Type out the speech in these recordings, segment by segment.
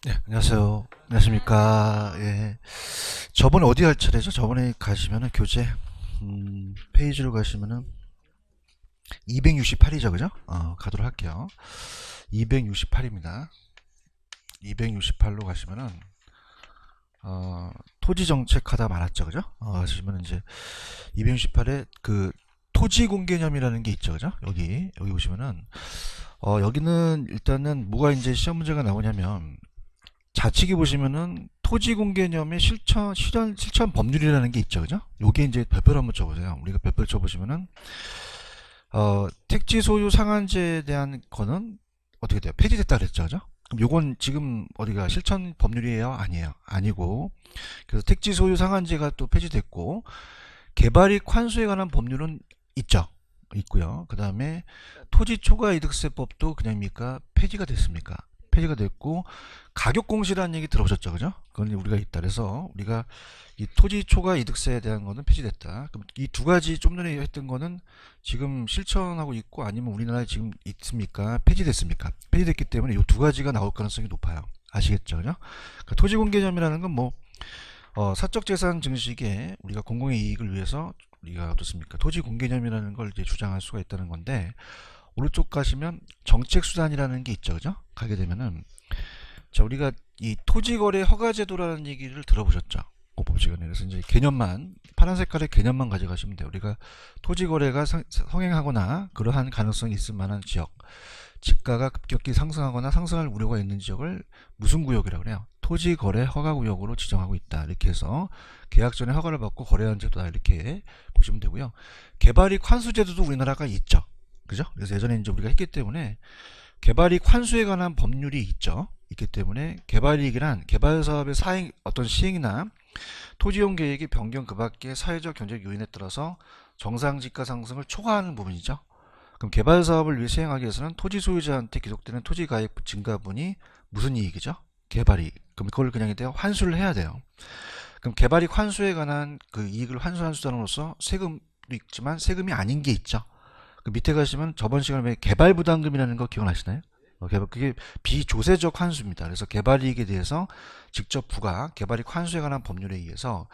네, 안녕하세요. 안녕하십니까. 예. 저번에 어디 할 차례죠? 저번에 가시면은 교재, 페이지로 가시면은 268이죠, 그죠? 가도록 할게요. 268입니다. 268로 가시면은, 토지 정책 하다 말았죠, 그죠? 가시면 이제 268에 그 토지 공개념이라는 게 있죠, 그죠? 여기 보시면은, 여기는 일단은 뭐가 이제 시험 문제가 나오냐면, 좌측에 보시면은 토지 공개념의 실천 법률이라는 게 있죠, 그죠? 요게 이제 별표를 한번 쳐보세요. 우리가 별표를 쳐보시면은 택지 소유 상한제에 대한 거는 어떻게 돼요? 폐지됐다 그랬죠, 그죠? 그럼 요건 지금 어디가 실천 법률이에요? 아니에요. 아니고, 그래서 택지 소유 상한제가 또 폐지됐고, 개발이익 환수에 관한 법률은 있죠. 있고요. 그 다음에 토지 초과 이득세법도 그냥입니까? 폐지가 됐습니까? 폐지가 됐고, 가격 공시라는 얘기 들어보셨죠, 그죠? 그건 우리가 있다. 그래서 우리가 이 토지 초과 이득세에 대한 거는 폐지됐다. 그럼 이 두 가지 좀 전에 했던 거는 지금 실천하고 있고 아니면 우리나라에 지금 있습니까? 폐지됐습니까? 폐지됐기 때문에 이 두 가지가 나올 가능성이 높아요. 아시겠죠, 그죠? 그러니까 토지 공개념이라는 건 뭐 사적재산 증식에 우리가 공공의 이익을 위해서 우리가 어떻습니까? 토지 공개념이라는 걸 이제 주장할 수가 있다는 건데 오른쪽 가시면 정책수단이라는 게 있죠, 그죠? 가게 되면은 자 우리가 이 토지거래 허가제도라는 얘기를 들어보셨죠? 공법시간에 그래서 이제 개념만 파란 색깔의 개념만 가져가시면 돼요. 우리가 토지거래가 성행하거나 그러한 가능성이 있을 만한 지역, 집가가 급격히 상승하거나 상승할 우려가 있는 지역을 무슨 구역이라고 그래요? 토지거래 허가구역으로 지정하고 있다. 이렇게 해서 계약 전에 허가를 받고 거래한 제도다. 이렇게 보시면 되고요. 개발이익 환수제도도 우리나라가 있죠. 그죠? 그래서 예전에 이제 우리가 했기 때문에 개발이익 환수에 관한 법률이 있죠. 있기 때문에 개발이익이란 개발사업의 어떤 시행이나 토지용 계획의 변경 그 밖의 사회적 경제적 요인에 따라서 정상지가 상승을 초과하는 부분이죠. 그럼 개발 사업을 위해 시행하기 위해서는 토지 소유자한테 기록되는 토지 가액 증가분이 무슨 이익이죠? 개발이익. 그럼 그걸 그냥 이제 환수를 해야 돼요. 그럼 개발이익 환수에 관한 그 이익을 환수한 수단으로서 세금도 있지만 세금이 아닌 게 있죠. 그 밑에 가시면 저번 시간에 왜 개발부담금이라는 거 기억나시나요? 그게 비조세적 환수입니다. 그래서 개발이익에 대해서 직접 부과, 개발이익 환수에 관한 법률에 의해서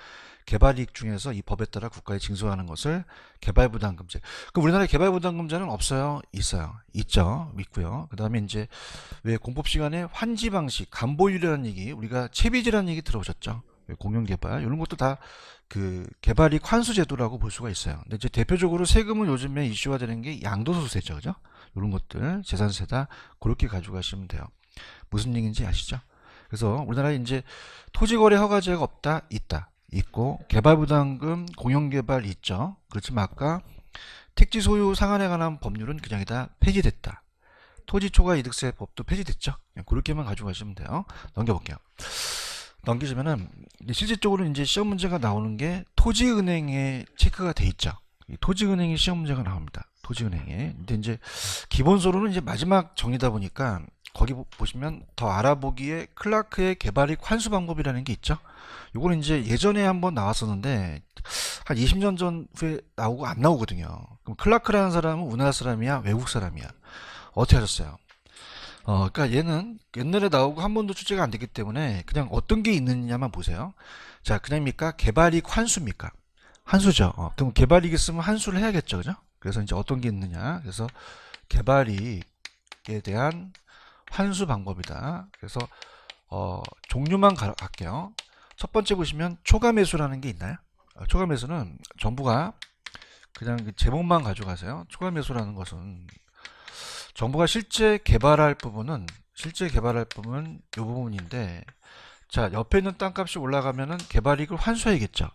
개발이익 중에서 이 법에 따라 국가에 징수하는 것을 개발부담금제. 그럼 우리나라에 개발부담금제는 없어요? 있어요. 있죠. 있고요. 그 다음에 이제 왜 공법 시간에 환지 방식, 간보율이라는 얘기, 우리가 채비제라는 얘기 들어보셨죠? 공영개발 이런 것도 다 그 개발이익 환수제도라고 볼 수가 있어요. 근데 이제 대표적으로 세금은 요즘에 이슈화 되는 게 양도소득세죠, 그죠? 이런 것들 재산세다 그렇게 가져가시면 돼요. 무슨 얘기인지 아시죠? 그래서 우리나라에 이제 토지거래 허가제가 없다, 있다, 있고 개발부담금, 공영개발 있죠. 그렇지만 아까 택지 소유 상한에 관한 법률은 그냥 다 폐지됐다. 토지 초과 이득세 법도 폐지됐죠. 그렇게만 가져가시면 돼요. 넘겨볼게요. 넘기시면은 실질적으로 이제 시험 문제가 나오는 게 토지은행에 체크가 돼 있죠. 토지은행에 시험 문제가 나옵니다. 토지은행에. 근데 이제 기본서로는 이제 마지막 정리다 보니까 거기 보시면 더 알아보기에 클라크의 개발이익 환수 방법이라는 게 있죠. 요거는 이제 예전에 한번 나왔었는데 한 20년 전 후에 나오고 안 나오거든요. 그럼 클라크라는 사람은 우리나라 사람이야, 외국 사람이야? 어떻게 하셨어요? 그러니까 얘는 옛날에 나오고 한 번도 출제가 안 됐기 때문에 그냥 어떤 게 있느냐만 보세요. 자, 그냥입니까? 개발이익 환수입니까? 환수죠. 그럼 개발이익 있으면 환수를 해야겠죠, 그죠? 그래서 이제 어떤 게 있느냐? 그래서 개발이익에 대한 환수 방법이다. 그래서 종류만 갈게요. 첫 번째 보시면 초과 매수라는 게 있나요? 초과 매수는 정부가 그냥 그 제목만 가져가세요. 초과 매수라는 것은 정부가 실제 개발할 부분은 이 부분인데 자 옆에 있는 땅값이 올라가면은 개발이익을 환수해야겠죠.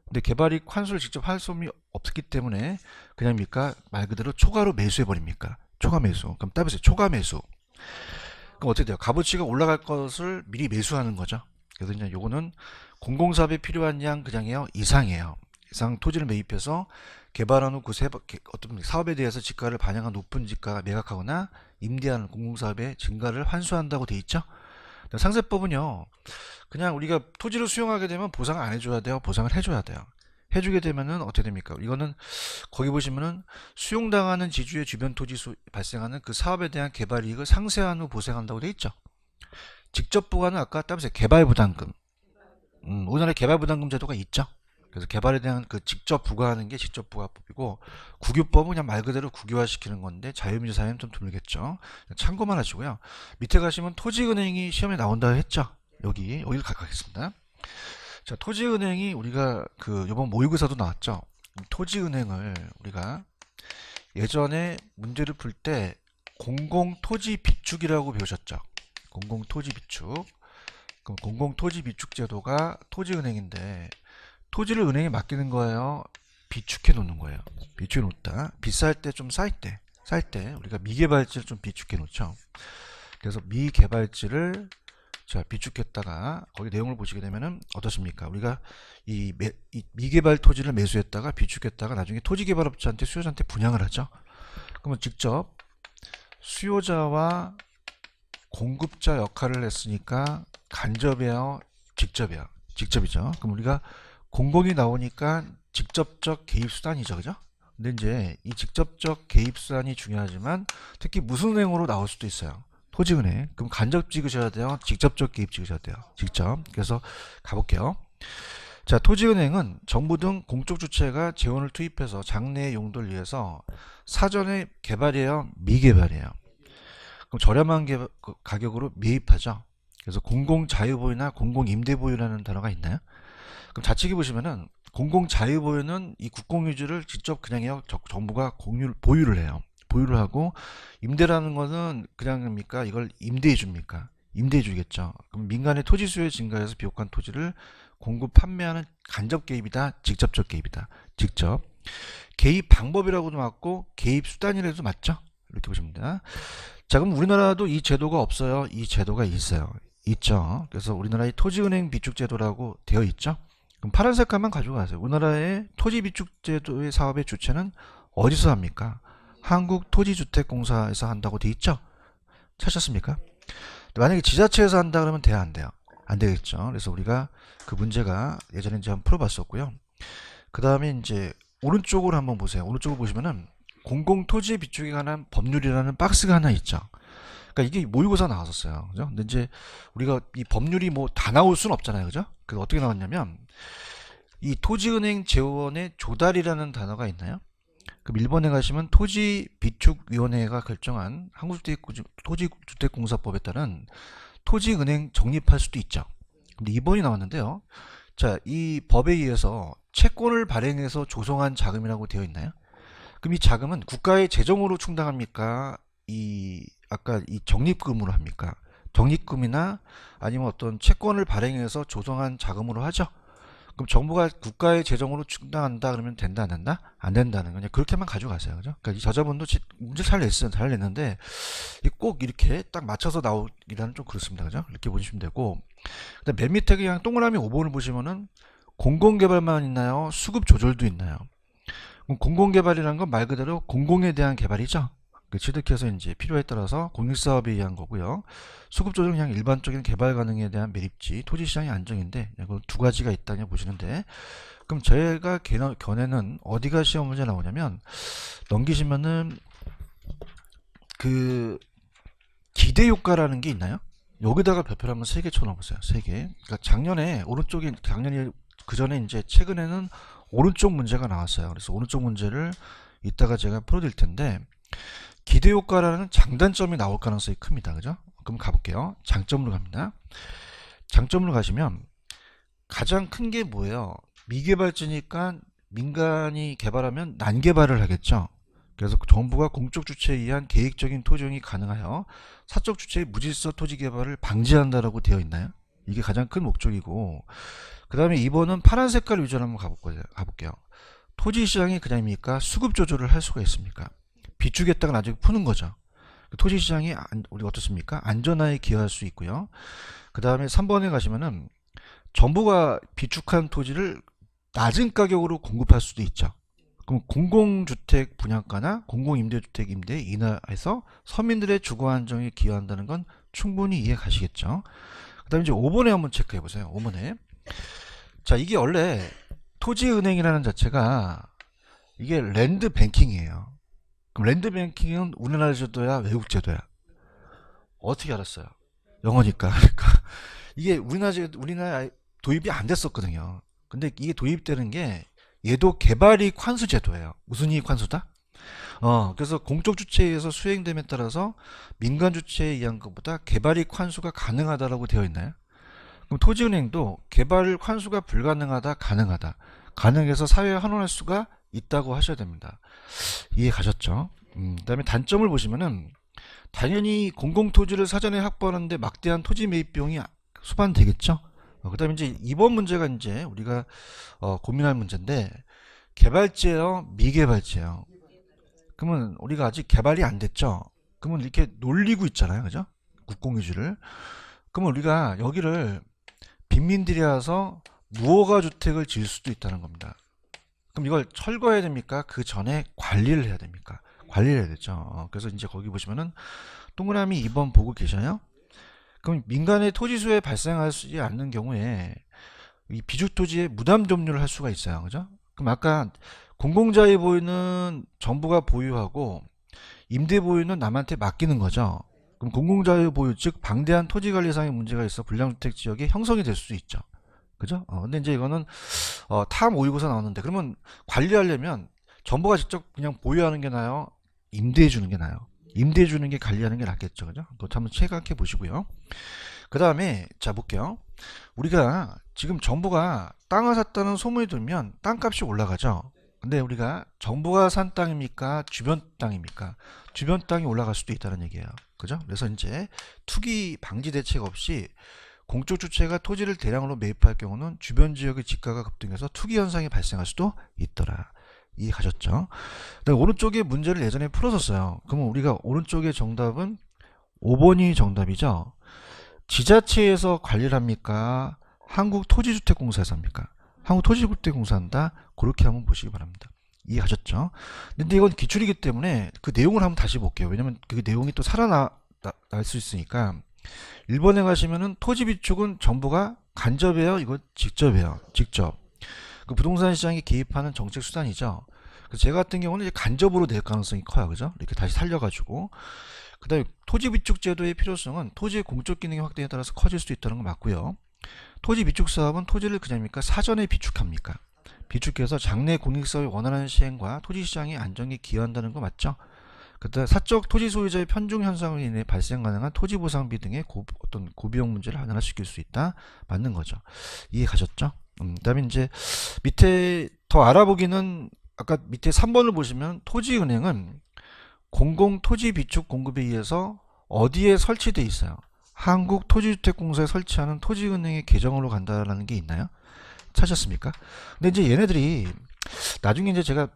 근데 개발이익 환수를 직접 할 수이 없기 때문에 그냥입니까 말 그대로 초과로 매수해 버립니까? 초과 매수. 그럼 따보세요. 초과 매수. 그럼 어떻게 돼요? 값어치가 올라갈 것을 미리 매수하는 거죠. 그래서 이제 요거는 공공사업에 필요한 양 그냥이요 이상이에요. 이상 토지를 매입해서 개발한 후 그 어떤 사업에 대해서 지가를 반영한 높은 지가가 매각하거나 임대하는 공공사업의 증가를 환수한다고 돼 있죠. 상세법은요 그냥 우리가 토지를 수용하게 되면 보상을 안 해줘야 돼요. 보상을 해줘야 돼요. 해주게 되면은 어떻게 됩니까? 이거는 거기 보시면은 수용당하는 지주의 주변 토지 발생하는 그 사업에 대한 개발 이익을 상쇄한 후 보상한다고 돼 있죠. 직접 부과는 아까 따면서 개발부담금. 우리나라에 개발부담금 제도가 있죠. 그래서 개발에 대한 그 직접 부과하는 게 직접 부과법이고, 국유법은 그냥 말 그대로 국유화시키는 건데 자유민주 사회는 좀 드물겠죠. 참고만 하시고요. 밑에 가시면 토지은행이 시험에 나온다 했죠. 여기를 가겠습니다. 자, 토지은행이 우리가 그 이번 모의고사도 나왔죠. 토지은행을 우리가 예전에 문제를 풀 때 공공토지 비축이라고 배우셨죠. 공공토지 비축. 그럼 공공토지 비축 제도가 토지은행인데, 토지를 은행에 맡기는 거예요, 비축해 놓는 거예요? 비축해 놓다. 비쌀 때 좀 쌀 때 우리가 미개발지를 좀 비축해 놓죠. 그래서 미개발지를 자 비축했다가 거기 내용을 보시게 되면은 어떻습니까? 우리가 이 미개발 토지를 매수했다가 비축했다가 나중에 토지개발업자한테 수요자한테 분양을 하죠. 그러면 직접 수요자와 공급자 역할을 했으니까 간접이에요, 직접이에요? 직접이죠. 그럼 우리가 공공이 나오니까 직접적 개입 수단이죠, 그죠? 근데 이제 이 직접적 개입 수단이 중요하지만 특히 무슨 은행으로 나올 수도 있어요. 토지은행. 그럼 간접 찍으셔야 돼요, 직접적 개입 찍으셔야 돼요? 직접. 그래서 가볼게요. 자, 토지은행은 정부 등 공적 주체가 재원을 투입해서 장래의 용도를 위해서 사전에 개발이에요, 미개발이에요? 그럼 저렴한 가격으로 매입하죠. 그래서 공공자유보유나 공공임대보유라는 단어가 있나요? 그럼 좌측에 보시면은 공공자유보유는 이 국공유지를 직접 그냥 해요, 정부가 보유를 해요. 보유를 하고, 임대라는 거는 그냥입니까? 이걸 임대해 줍니까? 임대해 주겠죠. 그럼 민간의 토지 수요 증가해서 비옥한 토지를 공급 판매하는 간접 개입이다, 직접적 개입이다? 직접. 개입 방법이라고도 맞고 개입 수단이라도 맞죠? 이렇게 보시면 됩니다. 자, 그럼 우리나라도 이 제도가 없어요? 이 제도가 있어요. 있죠. 그래서 우리나라의 토지은행 비축제도라고 되어 있죠. 그럼 파란 색깔만 가지고 가세요. 우리나라의 토지비축제도의 사업의 주체는 어디서 합니까? 한국토지주택공사에서 한다고 되어 있죠. 찾으셨습니까? 만약에 지자체에서 한다 그러면 돼야 안 돼요? 안 되겠죠. 그래서 우리가 그 문제가 예전에 이제 한번 풀어봤었고요. 그 다음에 이제 오른쪽으로 한번 보세요. 오른쪽으로 보시면은 공공토지 비축에 관한 법률이라는 박스가 하나 있죠. 그러니까 이게 모의고사 나왔었어요. 그죠? 근데 이제 우리가 이 법률이 뭐 다 나올 수는 없잖아요. 그죠? 그래서 어떻게 나왔냐면, 이 토지은행 재원의 조달이라는 단어가 있나요? 그럼 1번에 가시면 토지비축위원회가 결정한 한국토지주택공사법에 따른 토지은행 적립할 수도 있죠. 근데 2번이 나왔는데요. 자, 이 법에 의해서 채권을 발행해서 조성한 자금이라고 되어 있나요? 그럼 이 자금은 국가의 재정으로 충당합니까? 아까 이 적립금으로 합니까? 적립금이나 아니면 어떤 채권을 발행해서 조성한 자금으로 하죠. 그럼 정부가 국가의 재정으로 충당한다 그러면 된다, 안 된다? 안 된다는 거냐. 그렇게만 가져가세요. 그죠? 그러니까 이 저자분도 문제 잘 냈어요. 잘 냈는데 꼭 이렇게 딱 맞춰서 나오기라는 좀 그렇습니다. 그죠? 이렇게 보시면 되고, 그다음 맨 밑에 그냥 동그라미 5번을 보시면은 공공개발만 있나요? 수급 조절도 있나요? 그럼 공공개발이라는 건 말 그대로 공공에 대한 개발이죠. 취득해서 이제 필요에 따라서 공익사업에 의한 거고요. 수급조정 그냥 일반적인 개발 가능에 대한 매립지, 토지시장의 안정인데, 이거 두 가지가 있다냐 보시는데, 그럼 저희가 견해는 어디가 시험 문제 나오냐면, 넘기시면은 그 기대효과라는 게 있나요? 여기다가 별표를 한번 3개 쳐넣어보세요. 3개. 그러니까 작년에 그 전에 이제 최근에는 오른쪽 문제가 나왔어요. 그래서 오른쪽 문제를 이따가 제가 풀어드릴 텐데, 기대효과라는 장단점이 나올 가능성이 큽니다. 그죠? 그럼 가볼게요. 장점으로 갑니다. 장점으로 가시면 가장 큰 게 뭐예요? 미개발지니까 민간이 개발하면 난개발을 하겠죠. 그래서 정부가 공적 주체에 의한 계획적인 토지용이 가능하여 사적 주체의 무질서 토지 개발을 방지한다라고 되어 있나요? 이게 가장 큰 목적이고, 그 다음에 2번은 파란 색깔 위주로 한번 가볼게요. 토지 시장이 그냥입니까? 수급 조절을 할 수가 있습니까? 비축했다가 나중에 푸는 거죠. 토지 시장이 우리 어떻습니까? 안전하에 기여할 수 있고요. 그 다음에 3번에 가시면은 정부가 비축한 토지를 낮은 가격으로 공급할 수도 있죠. 그럼 공공주택 분양가나 공공임대주택 임대에 인하해서 서민들의 주거 안정에 기여한다는 건 충분히 이해 가시겠죠. 그 다음에 이제 5번에 한번 체크해 보세요. 5번에. 자, 이게 원래 토지은행이라는 자체가 이게 랜드뱅킹이에요. 그럼 랜드뱅킹은 우리나라 제도야, 외국 제도야? 어떻게 알았어요? 영어니까. 그러니까 이게 우리나라에 도입이 안 됐었거든요. 근데 이게 도입되는 게 얘도 개발이익 환수 제도예요. 무슨 이익 환수다? 그래서 공적 주체에 의해서 수행됨에 따라서 민간 주체에 의한 것보다 개발이익 환수가 가능하다라고 되어 있나요? 그럼 토지은행도 개발 환수가 불가능하다, 가능하다. 가능해서 사회에 환원할 수가 있다고 하셔야 됩니다. 이해 가셨죠? 그다음에 단점을 보시면은 당연히 공공토지를 사전에 확보하는데 막대한 토지 매입 비용이 수반되겠죠? 그다음에 이제 이번 문제가 이제 우리가 고민할 문제인데 개발지예요, 미개발지예요. 그러면 우리가 아직 개발이 안 됐죠? 그러면 이렇게 놀리고 있잖아요, 그죠? 국공유지를. 그러면 우리가 여기를 빈민들이 와서 무허가 주택을 지을 수도 있다는 겁니다. 그럼 이걸 철거해야 됩니까? 그 전에 관리를 해야 됩니까? 관리를 해야 되죠. 그래서 이제 거기 보시면은 동그라미 2번 보고 계셔요? 그럼 민간의 토지수에 발생하지 않는 경우에 이 비주토지에 무담 점유를 할 수가 있어요. 그죠? 그럼 아까 공공자의 보유는 정부가 보유하고 임대 보유는 남한테 맡기는 거죠. 그럼 공공자의 보유 즉 방대한 토지 관리상의 문제가 있어 불량주택 지역이 형성이 될 수 있죠. 그죠? 근데 이제 이거는 타 모의고사 나왔는데 그러면 관리하려면 정부가 직접 그냥 보유하는 게 나아요? 임대해 주는 게 나아요? 임대해 주는 게 관리하는 게 낫겠죠. 그죠? 그것도 한번 체크해 보시고요. 그 다음에 자 볼게요. 우리가 지금 정부가 땅을 샀다는 소문이 들면 땅값이 올라가죠. 근데 우리가 정부가 산 땅입니까? 주변 땅입니까? 주변 땅이 올라갈 수도 있다는 얘기예요. 그죠? 그래서 이제 투기 방지 대책 없이 공적 주체가 토지를 대량으로 매입할 경우는 주변 지역의 지가가 급등해서 투기 현상이 발생할 수도 있더라. 이해 가셨죠? 오른쪽에 문제를 예전에 풀었었어요. 그러면 우리가 오른쪽의 정답은 5번이 정답이죠. 지자체에서 관리를 합니까? 한국토지주택공사에서 합니까? 한국토지주택공사한다. 그렇게 한번 보시기 바랍니다. 이해 가셨죠? 근데 이건 기출이기 때문에 그 내용을 한번 다시 볼게요. 왜냐면 그 내용이 또 살아날 수 있으니까 1번에 가시면은 토지 비축은 정부가 간접해요? 이거 직접해요? 직접. 그 부동산 시장에 개입하는 정책 수단이죠. 그래서 제가 같은 경우는 이제 간접으로 낼 가능성이 커요. 그죠? 이렇게 다시 살려가지고. 그 다음에 토지 비축 제도의 필요성은 토지의 공적 기능의 확대에 따라서 커질 수도 있다는 거 맞고요. 토지 비축 사업은 토지를 그냥입니까? 사전에 비축합니까? 비축해서 장래 공익사업의 원활한 시행과 토지시장의 안정에 기여한다는 거 맞죠? 그다음 사적 토지 소유자의 편중 현상으로 인해 발생 가능한 토지 보상비 등의 어떤 고비용 문제를 완화시킬 수 있다. 맞는 거죠. 이해 가셨죠? 그다음에 이제 밑에 더 알아보기는 아까 밑에 3번을 보시면 토지은행은 공공토지 비축 공급에 의해서 어디에 설치돼 있어요? 한국토지주택공사에 설치하는 토지은행의 계정으로 간다라는 게 있나요? 찾았습니까? 근데 이제 얘네들이 나중에 이제 제가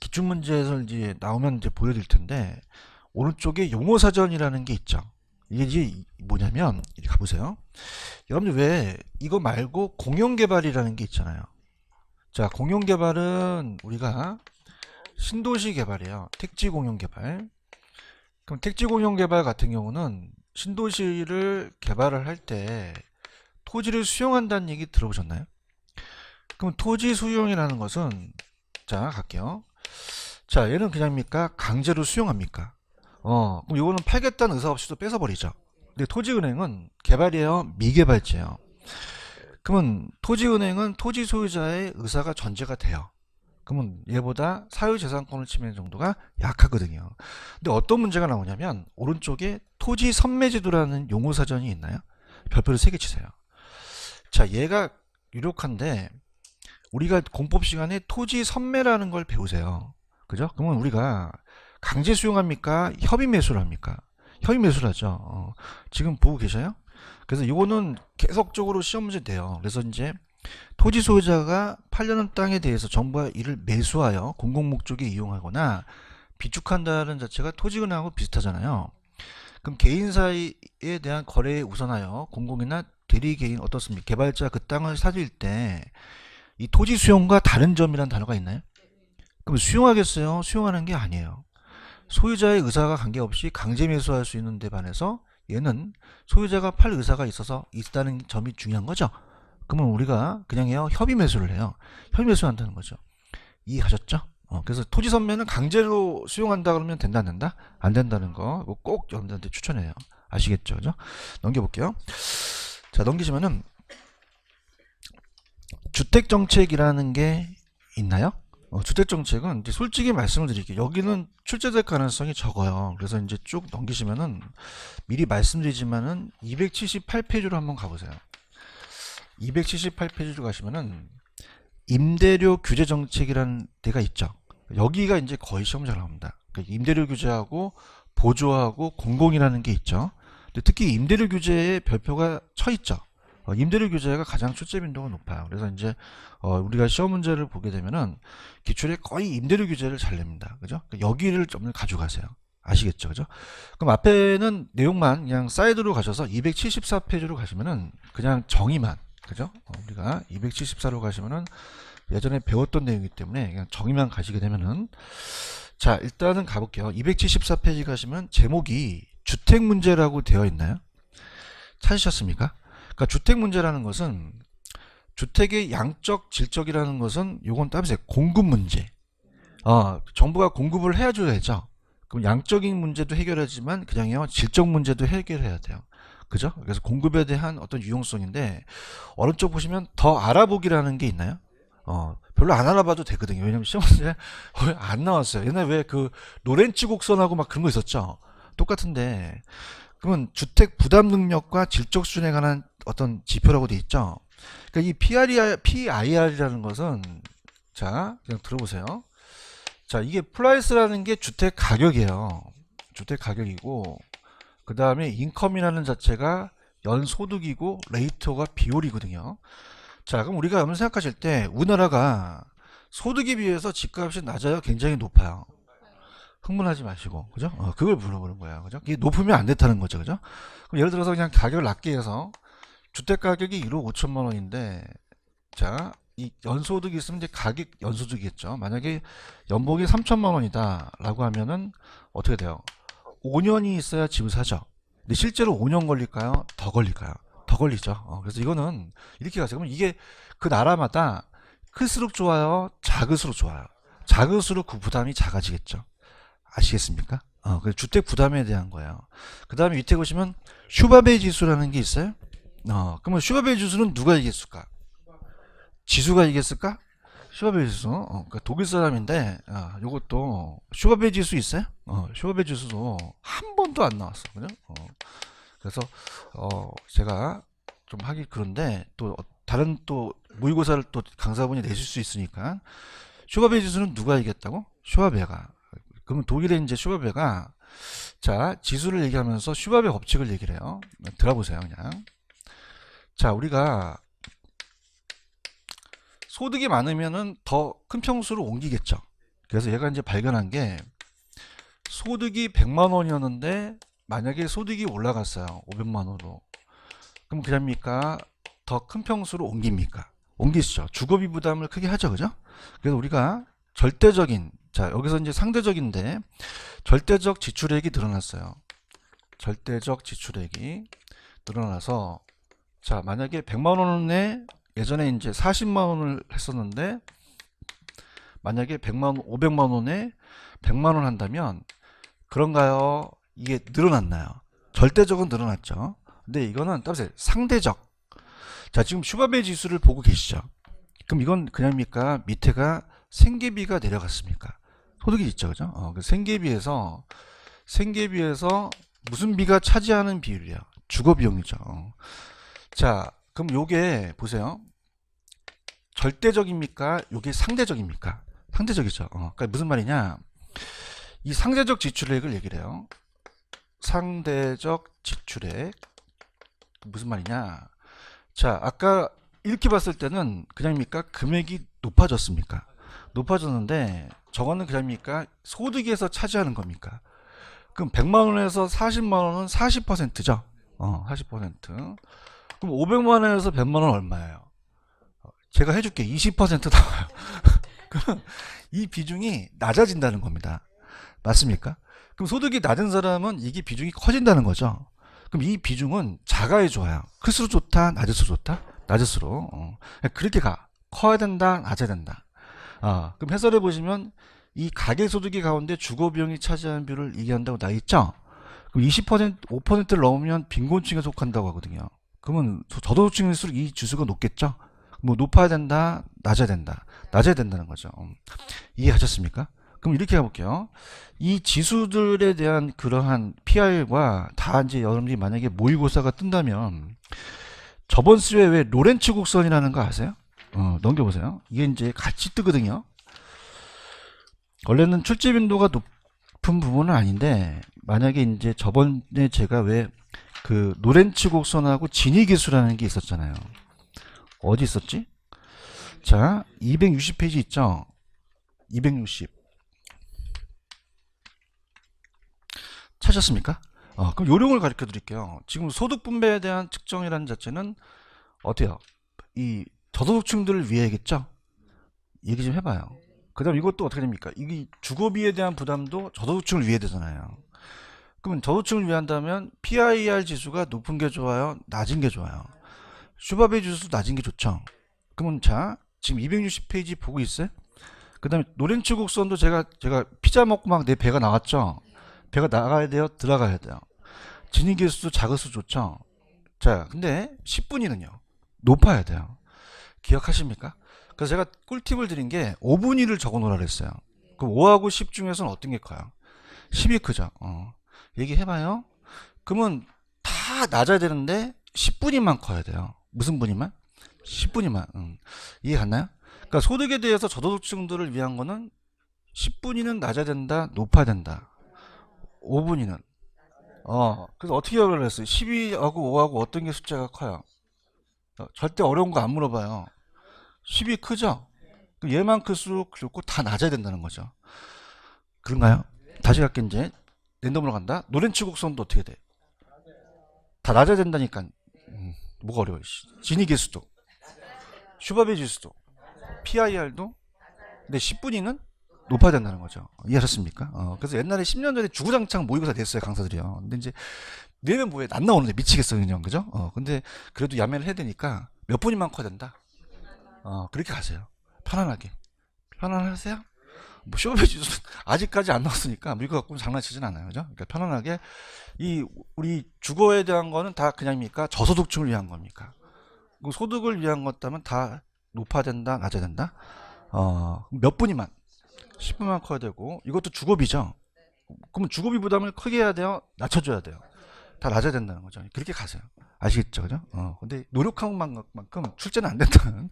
기출문제에서 이제 나오면 이제 보여드릴 텐데 오른쪽에 용어사전이라는 게 있죠. 이게 이제 뭐냐면 이렇게 가보세요. 여러분들 왜 이거 말고 공용개발이라는 게 있잖아요. 자, 공용개발은 우리가 신도시 개발이에요. 택지 공용개발. 그럼 택지 공용개발 같은 경우는 신도시를 개발을 할 때 토지를 수용한다는 얘기 들어보셨나요? 그럼 토지 수용이라는 것은 자 갈게요. 자 얘는 그냥입니까? 강제로 수용합니까? 그럼 이거는 팔겠다는 의사 없이도 뺏어버리죠. 근데 토지은행은 개발이에요? 미개발지예요? 그러면 토지은행은 토지 소유자의 의사가 전제가 돼요. 그러면 얘보다 사유재산권을 침해하는 정도가 약하거든요. 근데 어떤 문제가 나오냐면 오른쪽에 토지 선매제도라는 용어사전이 있나요? 별표를 3개 치세요. 자 얘가 유력한데 우리가 공법 시간에 토지 선매라는 걸 배우세요. 그죠? 그러면 우리가 강제 수용합니까? 협의 매수를 합니까? 협의 매수를 하죠. 지금 보고 계셔요? 그래서 이거는 계속적으로 시험 문제 돼요. 그래서 이제 토지 소유자가 팔려는 땅에 대해서 정부가 이를 매수하여 공공목적에 이용하거나 비축한다는 자체가 토지은행하고 비슷하잖아요. 그럼 개인 사이에 대한 거래에 우선하여 공공이나 대리개인 어떻습니까? 개발자 그 땅을 사들 때 이 토지 수용과 다른 점이라는 단어가 있나요? 그럼 수용하겠어요? 수용하는 게 아니에요. 소유자의 의사가 관계없이 강제 매수할 수 있는 데 반해서 얘는 소유자가 팔 의사가 있다는 점이 중요한 거죠. 그러면 우리가 그냥 해요. 협의 매수를 해요. 협의 매수한다는 거죠. 이해하셨죠? 그래서 토지 선매는 강제로 수용한다 그러면 된다 안 된다? 안 된다는 거 꼭 여러분들한테 추천해요. 아시겠죠? 그죠? 넘겨볼게요. 자, 넘기시면은 주택정책이라는 게 있나요? 주택정책은 이제 솔직히 말씀을 드릴게요. 여기는 출제될 가능성이 적어요. 그래서 이제 쭉 넘기시면은 미리 말씀드리지만은 278페이지로 한번 가보세요. 278페이지로 가시면은 임대료 규제 정책이라는 데가 있죠. 여기가 이제 거의 시험 잘 나옵니다. 그러니까 임대료 규제하고 보조하고 공공이라는 게 있죠. 근데 특히 임대료 규제에 별표가 쳐 있죠. 임대료 규제가 가장 출제 빈도가 높아요. 그래서 이제 우리가 시험 문제를 보게 되면은 기출에 거의 임대료 규제를 잘 냅니다. 그죠? 그러니까 여기를 좀 가져가세요. 아시겠죠? 그죠? 그럼 앞에는 내용만 그냥 사이드로 가셔서 274페이지로 가시면은 그냥 정의만, 그죠? 우리가 274로 가시면은 예전에 배웠던 내용이기 때문에 그냥 정의만 가시게 되면은, 자, 일단은 가볼게요. 274페이지 가시면 제목이 주택 문제라고 되어 있나요? 찾으셨습니까? 그러니까 주택 문제라는 것은, 주택의 양적 질적이라는 것은 요건 따보세요. 공급 문제. 정부가 공급을 해줘야죠. 그럼 양적인 문제도 해결하지만 그냥요 질적 문제도 해결해야 돼요. 그죠? 그래서 공급에 대한 어떤 유용성인데, 오른쪽 보시면 더 알아보기라는 게 있나요? 별로 안 알아봐도 되거든요. 왜냐면 시험 문제 안 나왔어요. 옛날에 왜 그 로렌츠 곡선하고 막 그런 거 있었죠? 똑같은데, 그러면 주택 부담 능력과 질적 수준에 관한 어떤 지표라고 돼 있죠? 그러니까 이 PIR이라는 것은, 자, 그냥 들어보세요. 자, 이게 플라이스라는 게 주택 가격이에요. 주택 가격이고, 그 다음에 인컴이라는 자체가 연소득이고, 레이터가 비율이거든요. 자, 그럼 우리가 한번 생각하실 때 우리나라가 소득에 비해서 집값이 낮아요? 굉장히 높아요? 흥분하지 마시고, 그죠? 그걸 물어보는 거예요. 그죠? 이게 높으면 안 됐다는 거죠. 그죠? 그럼 예를 들어서 그냥 가격을 낮게 해서 주택 가격이 1억 5천만 원인데, 자, 이 연소득이 있으면 이제 가격 연소득이겠죠. 만약에 연봉이 3천만 원이다 라고 하면은 어떻게 돼요? 5년이 있어야 집을 사죠. 근데 실제로 5년 걸릴까요? 더 걸릴까요? 더 걸리죠. 그래서 이거는 이렇게 가세요. 그러면 이게 그 나라마다 클수록 좋아요? 작을수록 좋아요? 작을수록 그 부담이 작아지겠죠. 아시겠습니까? 그 주택 부담에 대한 거예요. 그 다음에 밑에 보시면 슈바베 지수라는 게 있어요. 그러면 슈바베 지수는 누가 이겼을까? 지수가 이겼을까? 슈바베 지수. 그러니까 독일 사람인데, 요것도 슈바베 지수 있어요? 슈바베 지수도 한 번도 안 나왔어. 그죠? 그래서 제가 좀 하기 그런데 또 다른 또 모의고사를 또 강사분이 내실 수 있으니까, 슈바베 지수는 누가 이겼다고? 슈바베가. 그러면 독일의 이제 슈바베가, 자, 지수를 얘기하면서 슈바베 법칙을 얘기를 해요. 들어보세요, 그냥. 자, 우리가 소득이 많으면은 더 큰 평수로 옮기겠죠. 그래서 얘가 이제 발견한 게, 소득이 100만 원이었는데 만약에 소득이 올라갔어요. 500만 원으로. 그럼 그럽니까? 더 큰 평수로 옮깁니까? 옮기시죠. 주거비 부담을 크게 하죠. 그죠? 그래서 우리가 절대적인, 자, 여기서 이제 상대적인데, 절대적 지출액이 늘어났어요. 절대적 지출액이 늘어나서, 자, 만약에 100만 원에 예전에 이제 40만 원을 했었는데, 만약에 500만 원에 100만 원 한다면, 그런가요? 이게 늘어났나요? 절대적은 늘어났죠. 근데 이거는 따라서 상대적. 자, 지금 슈바베 지수를 보고 계시죠? 그럼 이건 그냥입니까? 밑에가 생계비가 내려갔습니까? 소득이 있죠, 그죠? 생계비에서 무슨 비가 차지하는 비율이야? 주거비용이죠. 자, 그럼 요게 보세요. 절대적입니까? 요게 상대적입니까? 상대적이죠. 그러니까 무슨 말이냐? 이 상대적 지출액을 얘기를 해요. 상대적 지출액. 무슨 말이냐? 자, 아까 이렇게 봤을 때는 그냥입니까? 금액이 높아졌습니까? 높아졌는데 저거는 그냥입니까? 소득에서 차지하는 겁니까? 그럼 100만 원에서 40만 원은 40%죠? 40%. 그럼 500만 원에서 100만 원 얼마예요? 제가 해줄게. 20% 나와요. 그럼 이 비중이 낮아진다는 겁니다. 맞습니까? 그럼 소득이 낮은 사람은 이게 비중이 커진다는 거죠. 그럼 이 비중은 작아야 좋아요. 클수록 좋다, 낮을수록 좋다? 낮을수록. 그렇게 가. 커야 된다, 낮아야 된다. 그럼 해설해 보시면 이 가계소득의 가운데 주거비용이 차지하는 비율을 얘기한다고 나와 있죠? 그럼 20%, 5%를 넘으면 빈곤층에 속한다고 하거든요. 그러면 저소득층일수록 이 지수가 높겠죠? 뭐 높아야 된다, 낮아야 된다. 낮아야 된다는 거죠. 이해하셨습니까? 그럼 이렇게 가볼게요. 이 지수들에 대한 그러한 PR과 다 이제 여러분들이 만약에 모의고사가 뜬다면 저번 수에 왜 로렌츠 곡선이라는 거 아세요? 넘겨보세요. 이게 이제 같이 뜨거든요. 원래는 출제 빈도가 높은 부분은 아닌데 만약에 이제 저번에 제가 왜 그 로렌츠 곡선하고 진위 기수라는 게 있었잖아요. 어디 있었지? 자, 260페이지 있죠? 260. 찾았습니까? 그럼 요령을 가르쳐 드릴게요. 지금 소득 분배에 대한 측정이라는 자체는 어때요? 이 저소득층들을 위해야겠죠? 얘기 좀 해봐요. 그 다음 이것도 어떻게 됩니까? 이게 주거비에 대한 부담도 저소득층을 위해야 되잖아요. 그러면 저소득층을 위한다면 PIR 지수가 높은 게 좋아요? 낮은 게 좋아요? 슈바베 지수 낮은 게 좋죠? 그러면 자, 지금 260페이지 보고 있어요? 그 다음에 노렌츠 곡선도 제가 피자 먹고 막 내 배가 나왔죠? 배가 나가야 돼요? 들어가야 돼요? 진위 계수도 작을수 좋죠? 자, 근데 10분위는요? 높아야 돼요. 기억하십니까? 그래서 제가 꿀팁을 드린 게 5분위를 적어 놓으라 그랬어요. 그럼 5하고 10 중에서는 어떤 게 커요? 10이 크죠? 얘기해봐요. 그러면 다 낮아야 되는데 10분위만 커야 돼요. 무슨 분위만? 10분위만. 이해 갔나요? 그러니까 소득에 대해서 저소득층들을 위한 거는 10분위는 낮아야 된다, 높아야 된다. 5분위는. 그래서 어떻게 열을 했어요? 12하고 5하고 어떤 게 숫자가 커요? 절대 어려운 거 안 물어봐요. 10이 크죠? 그럼 얘만 클수록 그렇고 다 낮아야 된다는 거죠. 그런가요? 다시 갈게 이제. 랜덤으로 간다. 노렌츠 곡선도 어떻게 돼? 다 낮아야 된다니까. 뭐가 어려워. 진위 계수도. 슈바베 지수도. PIR도. 근데 10분위는 높아야 된다는 거죠. 이해하셨습니까? 그래서 옛날에 10년 전에 주구장창 모의고사 냈어요, 강사들이요. 근데 이제 내면 뭐해? 안 나오는데 미치겠어, 그냥. 그죠? 근데 그래도 야매를 해야 되니까 몇 분위만 커야 된다? 그렇게 가세요. 편안하게. 편안하세요? 뭐 쇼베 지수 아직까지 안 나왔으니까 이거 갖고는 장난치진 않아요. 그죠? 그러니까 편안하게 이 우리 주거에 대한 거는 다 그냥입니까? 저소득층을 위한 겁니까? 소득을 위한 것다면 다 높아야 된다, 낮아야 된다? 몇 분위만? 10분만 커야 되고 이것도 주거비죠. 그러면 주거비 부담을 크게 해야 돼요? 낮춰줘야 돼요? 다 낮아야 된다는 거죠. 그렇게 가세요. 아시겠죠? 그죠? 근데 노력한 만큼 출제는 안 된다는,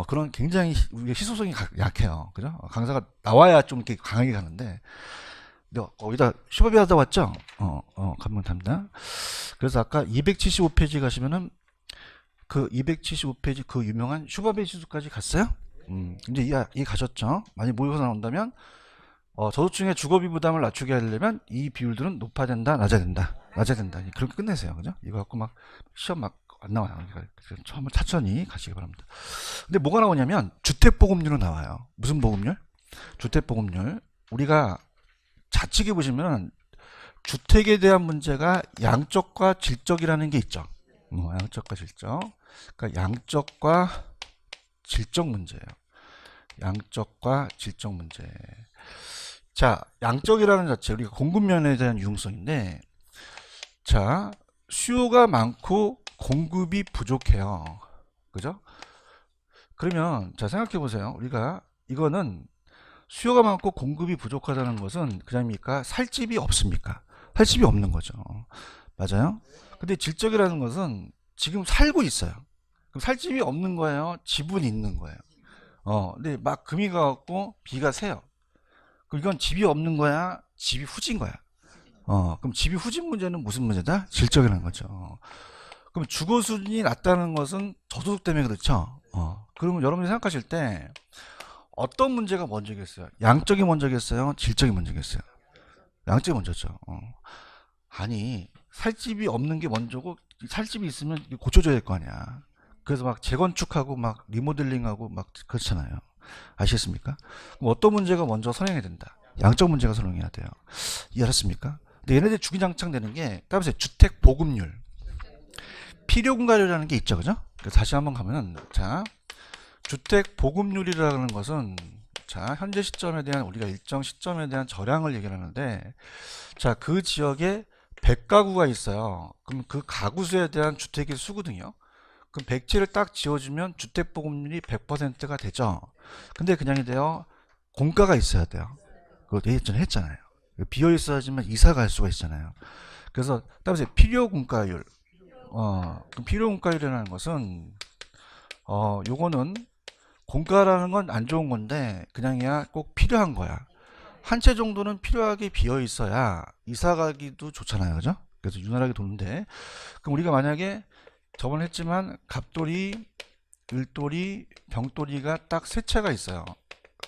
그런 굉장히 우리가 희소성이 약해요. 그죠? 강사가 나와야 좀 이렇게 강하게 가는데, 근데 거기다 슈바비 하다 왔죠? 가면 됩니다. 그래서 아까 275페이지 가시면은 그 275페이지 그 유명한 슈바비 지수까지 갔어요? 이제 이해 가셨죠? 많이 모의고사 나온다면, 저소득층의 주거비 부담을 낮추게 하려면 이 비율들은 높아야 된다, 낮아야 된다. 낮아야 된다. 그렇게 끝내세요. 그죠? 이거 갖고 막 시험 막 안 나와요. 그러니까 처음에 천천히 가시기 바랍니다. 근데 뭐가 나오냐면 주택보급률은 나와요. 무슨 보급률? 주택보급률. 우리가 좌측에 보시면 주택에 대한 문제가 양적과 질적이라는 게 있죠. 양적과 질적. 그러니까 양적과 질적 문제예요. 양적과 질적 문제. 자, 양적이라는 자체 우리가 공급면에 대한 유용성인데, 자, 수요가 많고 공급이 부족해요. 그죠? 그러면 자 생각해 보세요. 우리가 이거는 수요가 많고 공급이 부족하다는 것은 그냥입니까? 살 집이 없습니까? 살 집이 없는 거죠. 맞아요? 근데 질적이라는 것은 지금 살고 있어요. 그럼 살 집이 없는 거예요? 집은 있는 거예요. 근데 막 금이 가갖고 비가 새요. 그럼 이건 집이 없는 거야? 집이 후진 거야? 그럼 집이 후진 문제는 무슨 문제다? 질적이라는 거죠. 그럼 주거 수준이 낮다는 것은 저소득 때문에 그렇죠. 그러면 여러분이 생각하실 때 어떤 문제가 먼저겠어요? 양적이 먼저겠어요? 질적이 먼저겠어요? 양적이 먼저죠. 아니 살 집이 없는 게 먼저고 살 집이 있으면 고쳐줘야 될 거 아니야. 그래서 막 재건축하고 막 리모델링하고 막 그렇잖아요. 아시겠습니까? 그럼 어떤 문제가 먼저 선행해야 된다? 양적 문제가 선행해야 돼요. 이해하셨습니까? 근데 얘네들 주기장창 되는 게 따라서 주택 보급률, 필요공가율이라는 게 있죠, 그죠? 다시 한번 가면은 자 주택 보급률이라는 것은 자 현재 시점에 대한 우리가 일정 시점에 대한 절약을 얘기하는데 자 그 지역의 100가구가 있어요. 그럼 그 가구 수에 대한 주택의 수거든요. 그럼 100채를 딱 지어주면 주택보급률이 100%가 되죠. 근데 그냥이 돼요. 공가가 있어야 돼요. 그거 예전에 했잖아요. 비어 있어야지만 이사 갈 수가 있잖아요. 그래서 따라서 필요 공가율. 그 필요 공가율이라는 것은 요거는 공가라는 건 안 좋은 건데 그냥이야 꼭 필요한 거야. 한 채 정도는 필요하게 비어 있어야 이사 가기도 좋잖아요. 그죠? 그래서 유난하게 도는데 그럼 우리가 만약에 저번에 했지만 갑돌이, 을돌이, 병돌이가 딱 세 채가 있어요.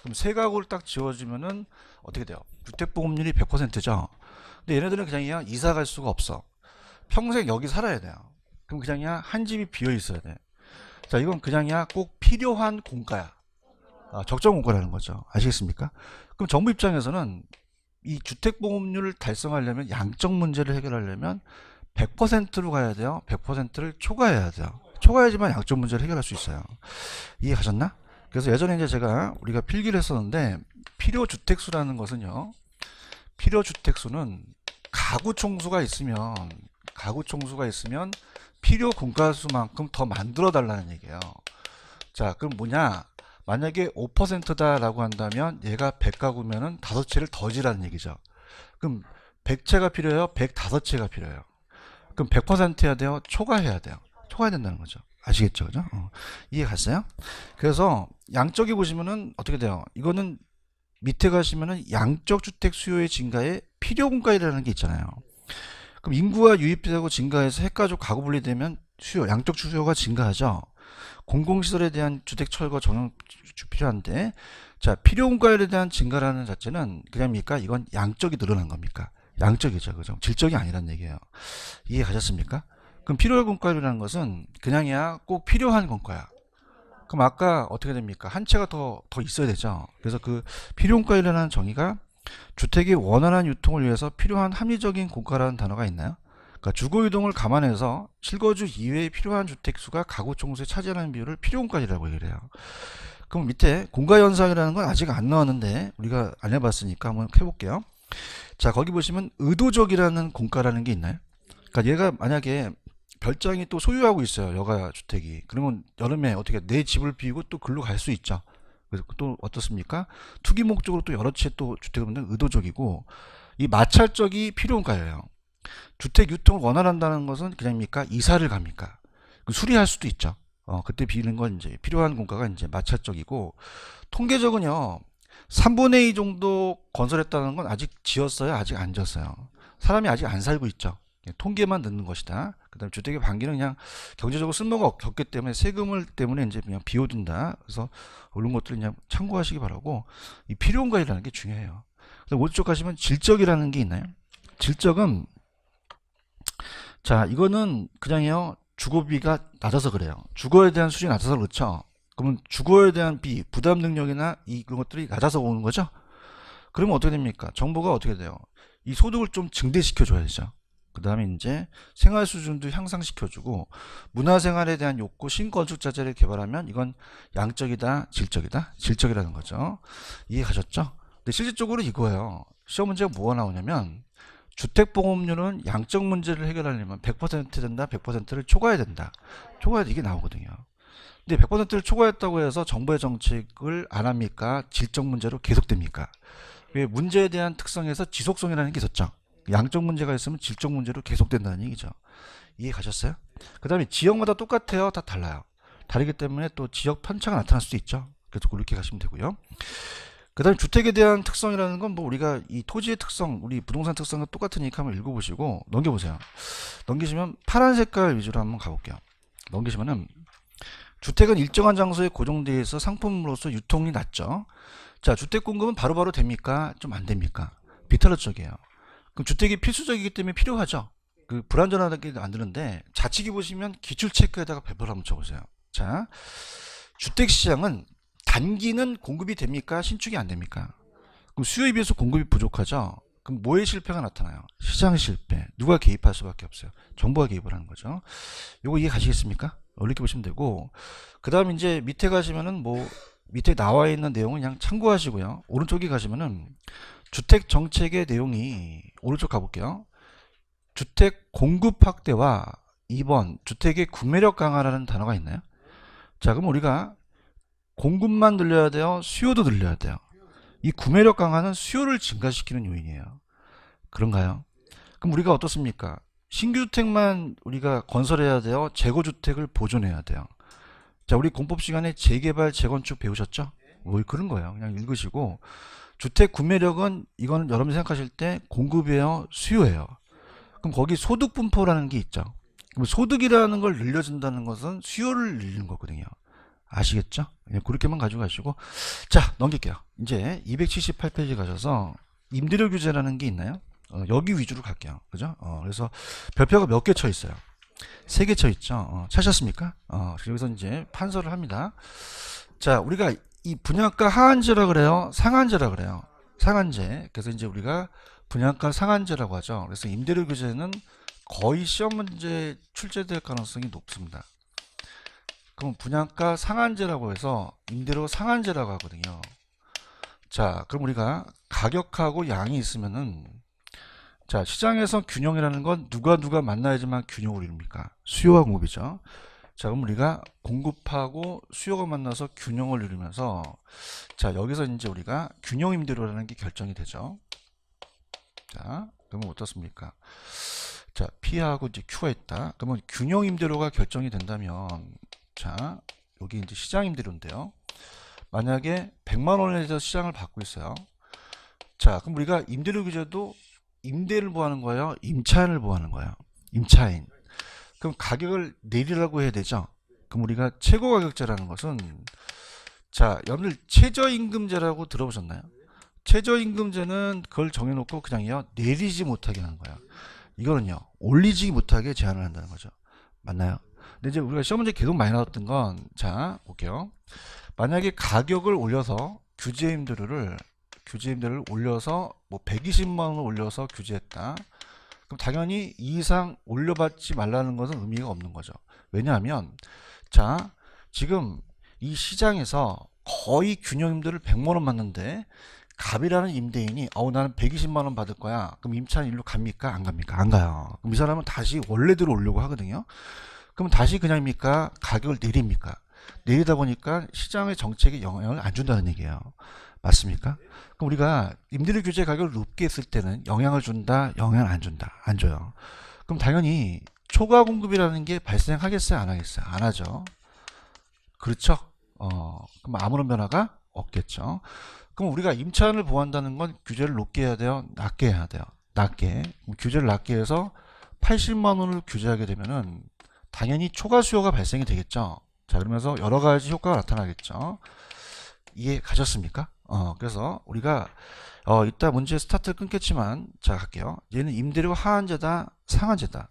그럼 세 가구를 딱 지어주면은 어떻게 돼요? 주택보급률이 100%죠. 근데 얘네들은 그냥이야 이사 갈 수가 없어. 평생 여기 살아야 돼요. 그럼 그냥이야 한 집이 비어 있어야 돼. 자, 이건 그냥이야 꼭 필요한 공가야. 적정 공가라는 거죠. 아시겠습니까? 그럼 정부 입장에서는 이 주택보급률을 달성하려면 양적 문제를 해결하려면 100%로 가야 돼요. 100%를 초과해야 돼요. 초과해야지만 양적 문제를 해결할 수 있어요. 이해 가셨나? 그래서 예전에 이제 우리가 필기를 했었는데 필요 주택수라는 것은요. 필요 주택수는 가구 총수가 있으면 필요 공가수만큼 더 만들어 달라는 얘기예요. 자, 그럼 뭐냐? 만약에 5%다라고 한다면 얘가 100가구면은 5채를 더 지라는 얘기죠. 그럼 100채가 필요해요? 105채가 필요해요. 그럼 100% 해야 돼요? 초과해야 돼요. 초과해야 된다는 거죠. 아시겠죠? 그죠? 이해 갔어요? 그래서 양쪽에 보시면은 어떻게 돼요? 이거는 밑에 가시면은 양적 주택 수요의 증가에 필요 공가이라는 게 있잖아요. 그럼 인구가 유입되고 증가해서 핵가족 가구 분리되면 양적 수요가 증가하죠. 공공시설에 대한 주택 철거 전용 필요한데, 자, 필요 공가에 대한 증가라는 자체는 그냥입니까? 이건 양적이 늘어난 겁니까? 양적이죠, 그죠? 질적이 아니란 얘기예요. 이해 가셨습니까? 그럼 필요 공가율이라는 것은 그냥이야 꼭 필요한 공가야. 그럼 아까 어떻게 됩니까? 한 채가 더 있어야 되죠. 그래서 그 필요 공가율이라는 정의가 주택의 원활한 유통을 위해서 필요한 합리적인 공가라는 단어가 있나요? 그러니까 주거 이동을 감안해서 실거주 이외에 필요한 주택 수가 가구 총수에 차지하는 비율을 필요 공가이라고 얘기를 해요. 그럼 밑에 공가 현상이라는 건 아직 안 나왔는데 우리가 안 해봤으니까 한번 해볼게요. 자, 거기 보시면 의도적이라는 공가라는 게 있나요? 그러니까 얘가 만약에 별장이 또 소유하고 있어요. 여가 주택이. 그러면 여름에 어떻게 내 집을 비우고 또 글로 갈 수 있죠. 그래서 또 어떻습니까? 투기 목적으로 또 여러 채 또 주택을 만든 의도적이고 이 마찰적이 필요한가요? 주택 유통을 원활한다는 것은 그냥입니까? 이사를 갑니까? 수리할 수도 있죠. 그때 비는 건 이제 필요한 공가가 이제 마찰적이고 통계적은요. 3분의 2 정도 건설했다는 건 아직 지었어요? 아직 안 지었어요? 사람이 아직 안 살고 있죠. 통계만 넣는 것이다. 그다음에 주택의 반기는 그냥 경제적으로 쓸모가 없기 때문에 세금을 때문에 이제 그냥 비워둔다. 그래서 이런 것들을 그냥 참고하시기 바라고 이 필요한가이라는 게 중요해요. 오른쪽 가시면 질적이라는 게 있나요? 질적은 자 이거는 그냥요 주거비가 낮아서 그래요. 주거에 대한 수준이 낮아서 그렇죠. 그러면 주거에 대한 부담 능력이나 이런 것들이 낮아서 오는 거죠. 그러면 어떻게 됩니까? 정부가 어떻게 돼요? 이 소득을 좀 증대시켜 줘야죠. 그 다음에 이제 생활 수준도 향상시켜주고 문화생활에 대한 욕구 신건축자재를 개발하면 이건 양적이다 질적이다 질적이라는 거죠. 이해 가셨죠? 근데 실질적으로 이거예요. 시험 문제가 뭐가 나오냐면 주택보급률은 양적 문제를 해결하려면 100% 된다 100%를 초과해야 된다 초과해야 이게 나오거든요. 근데 100%를 초과했다고 해서 정부의 정책을 안 합니까? 질적 문제로 계속됩니까? 왜 문제에 대한 특성에서 지속성이라는 게 있었죠. 양적 문제가 있으면 질적 문제로 계속된다는 얘기죠. 이해 가셨어요? 그 다음에 지역마다 똑같아요? 다 달라요. 다르기 때문에 또 지역 편차가 나타날 수도 있죠. 그래서 그렇게 가시면 되고요. 그 다음에 주택에 대한 특성이라는 건 뭐 우리가 이 토지의 특성, 우리 부동산 특성과 똑같으니까 한번 읽어보시고 넘겨보세요. 넘기시면 파란 색깔 위주로 한번 가볼게요. 넘기시면은 주택은 일정한 장소에 고정되어 있어 상품으로서 유통이 낮죠. 자, 주택 공급은 바로바로 됩니까? 좀 안 됩니까? 비탈적이에요. 그럼 주택이 필수적이기 때문에 필요하죠. 그 불안전하게 만드는데 좌측에 보시면 기출 체크에다가 배포를 한번 쳐보세요. 자, 주택 시장은 단기는 공급이 됩니까? 신축이 안 됩니까? 그럼 수요에 비해서 공급이 부족하죠. 그럼 뭐의 실패가 나타나요? 시장 실패. 누가 개입할 수밖에 없어요. 정부가 개입을 하는 거죠. 요거 이해 가시겠습니까? 이렇게 보시면 되고 그 다음 이제 밑에 가시면은 뭐 밑에 나와 있는 내용은 그냥 참고하시고요. 오른쪽에 가시면은 주택 정책의 내용이 오른쪽 가볼게요. 주택 공급 확대와 2번 주택의 구매력 강화라는 단어가 있나요? 자, 그럼 우리가 공급만 늘려야 돼요? 수요도 늘려야 돼요? 이 구매력 강화는 수요를 증가시키는 요인이에요. 그런가요? 그럼 우리가 어떻습니까? 신규 주택만 우리가 건설해야 돼요? 재고주택을 보존해야 돼요? 자, 우리 공법 시간에 재개발, 재건축 배우셨죠? 뭐 그런 거예요. 그냥 읽으시고, 주택 구매력은 이거는 여러분이 생각하실 때 공급이에요? 수요예요? 그럼 거기 소득 분포라는 게 있죠. 그럼 소득이라는 걸 늘려준다는 것은 수요를 늘리는 거거든요. 아시겠죠? 그렇게만 가지고 가시고, 자, 넘길게요. 이제 278페이지 가셔서 임대료 규제라는 게 있나요? 여기 위주로 갈게요. 그죠? 그래서 별표가 몇 개 쳐 있어요? 3개 쳐 있죠? 찾으셨습니까? 여기서 이제 판서를 합니다. 자, 우리가 이 분양가 하한제라 그래요? 상한제라 그래요? 상한제. 그래서 이제 우리가 분양가 상한제라고 하죠. 그래서 임대료 규제는 거의 시험 문제 출제될 가능성이 높습니다. 그럼 분양가 상한제라고 해서 임대료 상한제라고 하거든요. 자, 그럼 우리가 가격하고 양이 있으면은, 자, 시장에서 균형이라는 건 누가 만나야지만 균형을 이룹니까? 수요와 공급이죠. 자, 그럼 우리가 공급하고 수요가 만나서 균형을 이루면서, 자, 여기서 이제 우리가 균형 임대료라는 게 결정이 되죠. 자, 그러면 어떻습니까? 자, P하고 이제 Q가 있다. 그러면 균형 임대료가 결정이 된다면, 자, 여기 이제 시장 임대료인데요. 만약에 100만 원에서 시장을 받고 있어요. 자, 그럼 우리가 임대료 규제도 임대를 보호하는 거예요? 임차인을 보호하는 거예요? 임차인. 그럼 가격을 내리라고 해야 되죠? 그럼 우리가 최고가격제라는 것은, 자, 여러분들 최저임금제라고 들어보셨나요? 최저임금제는 그걸 정해놓고 그냥요, 내리지 못하게 하는 거예요. 이거는요, 올리지 못하게 제한을 한다는 거죠. 맞나요? 근데 이제 우리가 시험 문제 계속 많이 나왔던 건, 자, 볼게요. 만약에 가격을 올려서 규제임대료를 올려서 뭐 120만 원을 올려서 규제했다. 그럼 당연히 이 이상 올려받지 말라는 것은 의미가 없는 거죠. 왜냐하면, 자, 지금 이 시장에서 거의 균형 임대를 100만 원 받는데 갑이라는 임대인이 나는 120만 원 받을 거야. 그럼 임차인 일로 갑니까? 안 갑니까? 안 가요. 그럼 이 사람은 다시 원래대로 오려고 하거든요. 그럼 다시 그냥입니까? 가격을 내립니까? 내리다 보니까 시장의 정책에 영향을 안 준다는 얘기예요. 맞습니까? 그럼 우리가 임대료 규제 가격을 높게 했을 때는 영향을 준다, 영향을 안 준다, 안 줘요. 그럼 당연히 초과 공급이라는 게 발생하겠어요, 안 하겠어요? 안 하죠. 그렇죠? 그럼 아무런 변화가 없겠죠. 그럼 우리가 임차인을 보호한다는 건 규제를 높게 해야 돼요, 낮게 해야 돼요? 낮게. 그럼 규제를 낮게 해서 80만 원을 규제하게 되면은 당연히 초과 수요가 발생이 되겠죠. 자, 그러면서 여러 가지 효과가 나타나겠죠. 이해 가셨습니까? 그래서 우리가 이따 문제 스타트 끊겠지만, 자, 갈게요. 얘는 임대료 하한제다, 상한제다,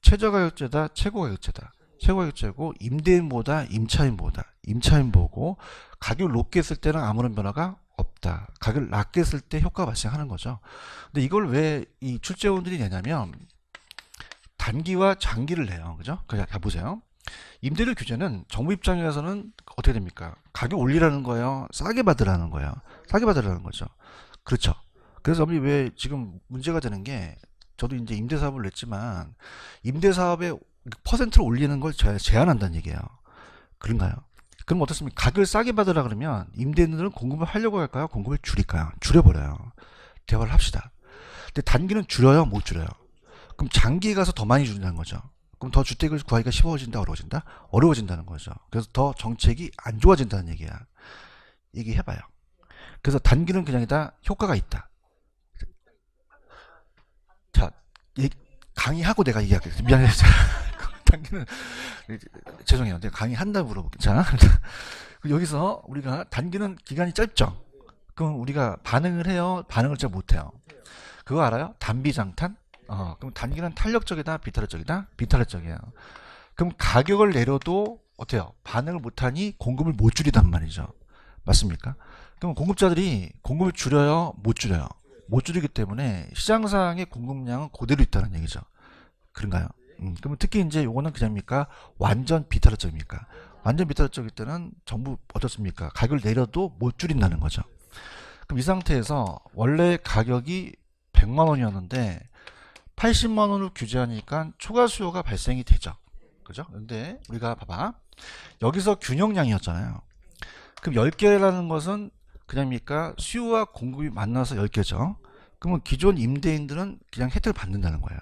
최저가격제다, 최고가격제다. 최고가격제고 임대인보다 임차인보다 임차인보고 가격을 높게 했을 때는 아무런 변화가 없다. 가격을 낮게 했을 때 효과가 발생하는 거죠. 근데 이걸 왜 이 출제원들이 내냐면 단기와 장기를 내요. 그죠? 그냥 보세요. 임대료 규제는 정부 입장에서는 어떻게 됩니까? 가격 올리라는 거예요? 싸게 받으라는 거예요? 싸게 받으라는 거죠. 그렇죠. 그래서 우리 왜 지금 문제가 되는 게, 저도 이제 임대사업을 냈지만 임대사업의 퍼센트를 올리는 걸 제한한다는 얘기예요. 그런가요? 그럼 어떻습니까? 가격을 싸게 받으라 그러면 임대인들은 공급을 하려고 할까요? 공급을 줄일까요? 줄여버려요. 대화를 합시다. 근데 단기는 줄여요? 못 줄여요? 그럼 장기에 가서 더 많이 줄인다는 거죠. 그럼 더 주택을 구하기가 쉬워진다, 어려워진다? 어려워진다는 거죠. 그래서 더 정책이 안 좋아진다는 얘기야. 얘기해봐요. 그래서 단기는 그냥이다, 효과가 있다. 자, 강의하고 내가 얘기할게요. 미안해요. 단기는, 죄송해요. 내가 강의한다 물어볼게요. 자, 여기서 우리가 단기는 기간이 짧죠? 그럼 우리가 반응을 해요? 반응을 잘 못해요? 그거 알아요? 단비장탄? 그럼 단기는 탄력적이다, 비탄력적이다? 비탄력적이에요. 그럼 가격을 내려도 어때요? 반응을 못하니 공급을 못 줄이단 말이죠. 맞습니까? 그럼 공급자들이 공급을 줄여요? 못 줄여요? 못 줄이기 때문에 시장상의 공급량은 그대로 있다는 얘기죠. 그런가요? 그러면 특히 이제 요거는 그냥입니까? 완전 비탄력적입니까? 완전 비탄력적일 때는 정부 어떻습니까? 가격을 내려도 못 줄인다는 거죠. 그럼 이 상태에서 원래 가격이 100만 원이었는데 80만 원을 규제하니까 초과 수요가 발생이 되죠. 그죠? 근데 우리가 봐봐. 여기서 균형량이었잖아요. 그럼 10개라는 것은 그냥입니까? 수요와 공급이 만나서 10개죠. 그러면 기존 임대인들은 그냥 혜택을 받는다는 거예요.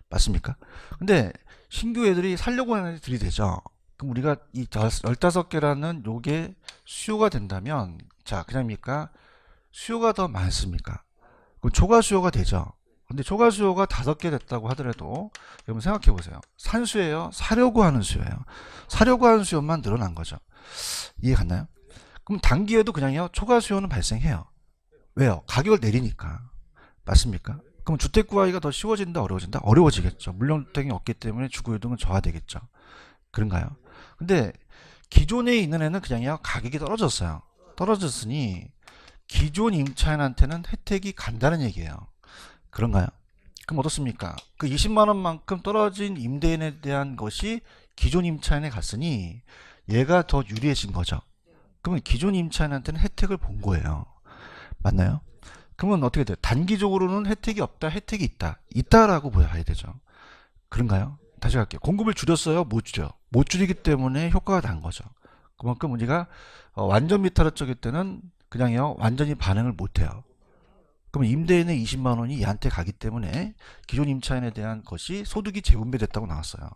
맞습니까? 근데 신규 애들이 살려고 하는 애들이 되죠. 그럼 우리가 이 15개라는 요게 수요가 된다면, 자, 그냥입니까? 수요가 더 많습니까? 그럼 초과 수요가 되죠. 근데 초과 수요가 5개 됐다고 하더라도 여러분 생각해 보세요. 산수예요? 사려고 하는 수요예요? 사려고 하는 수요만 늘어난 거죠. 이해 갔나요? 그럼 단기에도 그냥요 초과 수요는 발생해요. 왜요? 가격을 내리니까. 맞습니까? 그럼 주택 구하기가 더 쉬워진다, 어려워진다? 어려워지겠죠. 물량주택이 없기 때문에 주거유동은 저하되겠죠. 그런가요? 근데 기존에 있는 애는 그냥요 가격이 떨어졌어요. 떨어졌으니 기존 임차인한테는 혜택이 간다는 얘기예요. 그런가요? 그럼 어떻습니까? 그 20만 원만큼 떨어진 임대인에 대한 것이 기존 임차인에 갔으니 얘가 더 유리해진 거죠. 그러면 기존 임차인한테는 혜택을 본 거예요. 맞나요? 그러면 어떻게 돼요? 단기적으로는 혜택이 없다, 혜택이 있다. 있다라고 봐야 되죠. 그런가요? 다시 갈게요. 공급을 줄였어요? 못 줄여? 못 줄이기 때문에 효과가 난 거죠. 그만큼 우리가 완전 비타르적일 때는 그냥요 완전히 반응을 못 해요. 그럼 임대인의 20만 원이 얘한테 가기 때문에 기존 임차인에 대한 것이 소득이 재분배됐다고 나왔어요.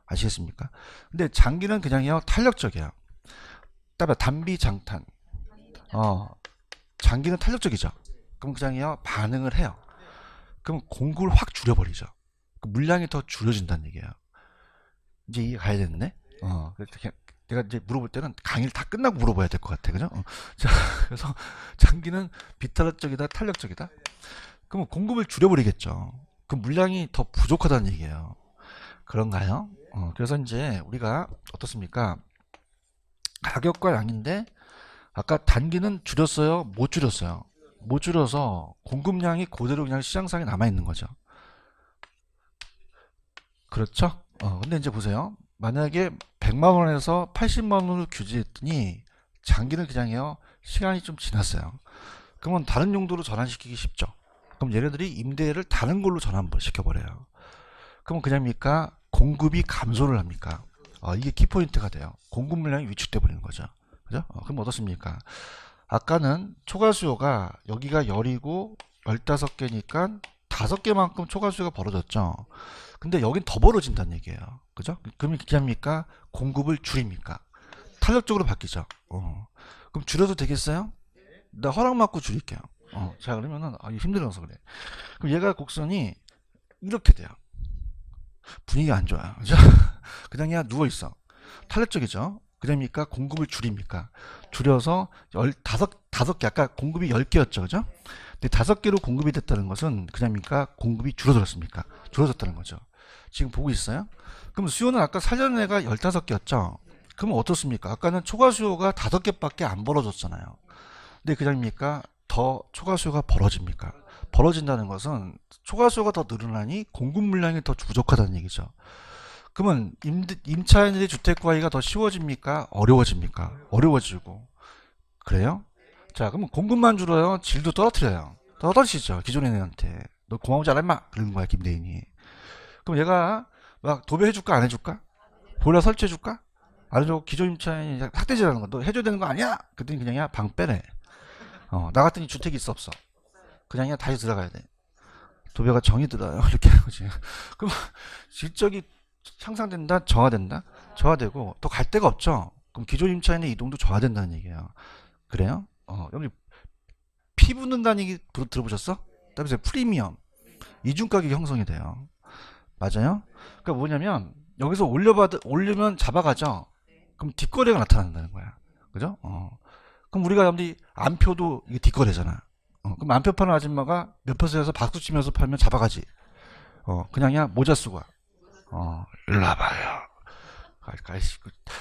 아시겠습니까? 근데 장기는 그냥요 탄력적이야. 따라 단비 장탄. 장기는 탄력적이죠. 그럼 그냥요 반응을 해요. 그럼 공급을 확 줄여버리죠. 물량이 더 줄여진다는 얘기예요. 이제 이해 가야 되는데. 내가 이제 물어볼 때는 강의를 다 끝나고 물어봐야 될 것 같아. 그죠? 자, 그래서 장기는 비탄력적이다, 탄력적이다. 그러면 공급을 줄여버리겠죠. 그럼 물량이 더 부족하다는 얘기예요. 그런가요? 그래서 이제 우리가 어떻습니까? 가격과 양인데 아까 단기는 줄였어요? 못 줄였어요? 못 줄여서 공급량이 그대로 그냥 시장상에 남아있는 거죠. 그렇죠? 근데 이제 보세요. 만약에 100만 원에서 80만 원을 규제했더니 장기는 그냥요 시간이 좀 지났어요. 그러면 다른 용도로 전환시키기 쉽죠. 그럼 얘네들이 임대를 다른 걸로 전환시켜버려요. 그럼 그냥입니까? 공급이 감소를 합니까? 이게 키포인트가 돼요. 공급 물량이 위축돼 버리는 거죠. 그죠? 그럼 어떻습니까? 아까는 초과 수요가 여기가 열이고 15개니까 5개만큼 초과 수요가 벌어졌죠. 근데 여긴 더 벌어진다는 얘기예요. 그죠? 그러면 그게 합니까? 공급을 줄입니까? 탄력적으로 바뀌죠. 그럼 줄여도 되겠어요? 나 허락 받고 줄일게요. 자, 그러면은, 힘들어서 그래. 그럼 얘가 곡선이 이렇게 돼요. 분위기 안 좋아요. 그죠? 그냥 야, 누워있어. 탄력적이죠? 그러니까 공급을 줄입니까? 줄여서 5개, 아까 공급이 10개였죠. 그죠? 근데 5개로 공급이 됐다는 것은 그냥입니까? 공급이 줄어들었습니까? 줄어졌다는 거죠. 지금 보고 있어요? 그럼 수요는 아까 살려는 애가 15개였죠? 그럼 어떻습니까? 아까는 초과 수요가 5개밖에 안 벌어졌잖아요. 근데 그냥입니까? 더 초과 수요가 벌어집니까? 벌어진다는 것은 초과 수요가 더 늘어나니 공급 물량이 더 부족하다는 얘기죠. 그러면 임차인들의 주택 구하기가 더 쉬워집니까? 어려워집니까? 어려워지고. 그래요? 자, 그러면 공급만 줄어요? 질도 떨어뜨려요. 떨어지죠. 기존의 애한테. 너 고마우지 않아 임마? 그러는 거야, 김대인이. 그럼 얘가 막 도배해줄까 안 해줄까? 보일러 설치해줄까? 안 해주고 기존 임차인이 학대질하는 거 너 해줘야 되는 거 아니야? 그랬더니 그냥 방 빼래. 나 같더니 주택이 있어 없어? 그냥 다시 들어가야 돼. 도배가 정이 들어요. 이렇게 하는 거지. 그럼 질적이 향상된다? 저하된다? 저하되고 또 갈 데가 없죠. 그럼 기존 임차인의 이동도 저하된다는 얘기예요. 그래요? 여기 피 붙는다는 얘기 들어보셨어? 그다음에 프리미엄 이중 가격이 형성이 돼요. 맞아요? 그러니까 뭐냐면 여기서 올리면 잡아가죠. 그럼 뒷거래가 나타난다는 거야. 그죠? 그럼 우리가 여러분들이 안표도 이게 뒷거래잖아. 그럼 안표 파는 아줌마가 몇 퍼센트에서 박수 치면서 팔면 잡아가지. 그냥야 모자 쓰고 와. 일로 와봐요.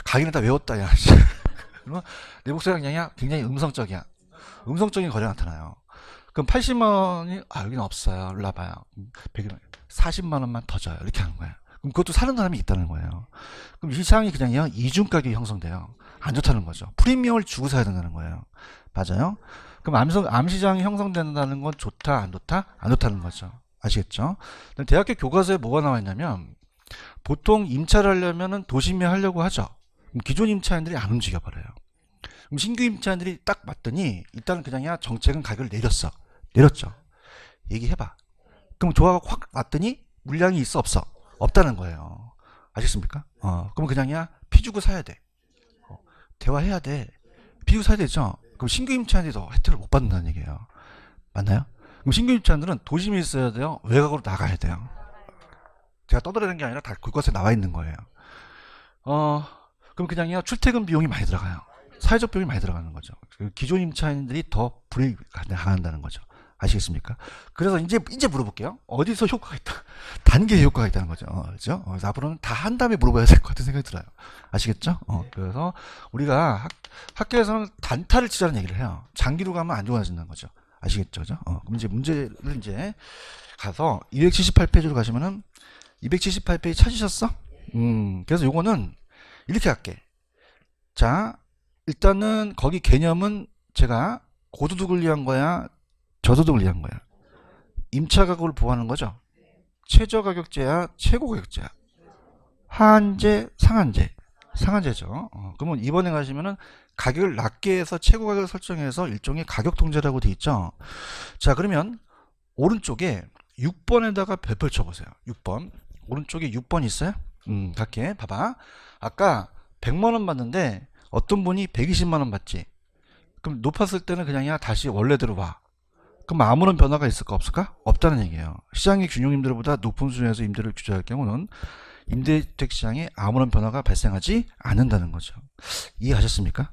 가기는 다 외웠다, 야. 그러면 내 목소리가 그냥야 굉장히 음성적이야. 음성적인 거래가 나타나요. 그럼 80만 원이, 여기는 없어요. 일로 와봐요. 40만 원만 더 줘요. 이렇게 하는 거야. 그럼 그것도 사는 사람이 있다는 거예요. 그럼 이 시장이 그냥요, 이중 가격이 형성돼요. 안 좋다는 거죠. 프리미엄을 주고 사야 된다는 거예요. 맞아요? 그럼 암시장이 형성된다는 건 좋다, 안 좋다? 안 좋다는 거죠. 아시겠죠? 대학교 교과서에 뭐가 나와 있냐면 보통 임차를 하려면은 도심에 하려고 하죠. 그럼 기존 임차인들이 안 움직여 버려요. 그럼 신규 임차인들이 딱 맞더니 일단은 그냥야 정책은 가격을 내렸어. 내렸죠. 얘기해봐. 그럼 조화가 확 왔더니 물량이 있어 없어? 없다는 거예요. 아시겠습니까? 그럼 그냥야 피 주고 사야 돼. 대화해야 돼. 피 주고 사야 되죠. 그럼 신규 임차인들이 더 혜택을 못 받는다는 얘기예요. 맞나요? 그럼 신규 입주자들은 도심에 있어야 돼요? 외곽으로 나가야 돼요? 제가 떠들어내는 게 아니라 다 그것에 나와 있는 거예요. 그럼 그냥요 출퇴근 비용이 많이 들어가요. 사회적 비용이 많이 들어가는 거죠. 기존 임차인들이 더 불이익을 당한다는 거죠. 아시겠습니까? 그래서 이제 물어볼게요. 어디서 효과가 있다? 단계에 효과가 있다는 거죠. 그렇죠? 그래서 앞으로는 다 한 다음에 물어봐야 될 것 같은 생각이 들어요. 아시겠죠? 그래서 우리가 학교에서는 단타를 치자는 얘기를 해요. 장기로 가면 안 좋아진다는 거죠. 아시겠죠? 그죠? 그럼 이제 문제를 이제 가서 278페이지로 가시면은 278페이지 찾으셨어? 그래서 요거는 이렇게 할게. 자, 일단은 거기 개념은 제가 고소득을 위한 거야, 저소득을 위한 거야. 임차 가격을 보호하는 거죠. 최저 가격제야, 최고 가격제야. 하한제, 상한제. 상한제죠. 그러면 이번에 가시면은 가격을 낮게 해서 최고 가격을 설정해서 일종의 가격 통제라고 돼 있죠. 자, 그러면 오른쪽에 6번에다가 별표 쳐보세요. 6번. 오른쪽에 6번 있어요? 갈게. 봐봐. 아까 100만원 받는데 어떤 분이 120만원 받지? 그럼 높았을 때는 그냥야 다시 원래대로 와. 그럼 아무런 변화가 있을까 없을까? 없다는 얘기예요. 시장의 균형 임대료보다 높은 수준에서 임대료를 규제할 경우는 임대주택 시장에 아무런 변화가 발생하지 않는다는 거죠. 이해하셨습니까?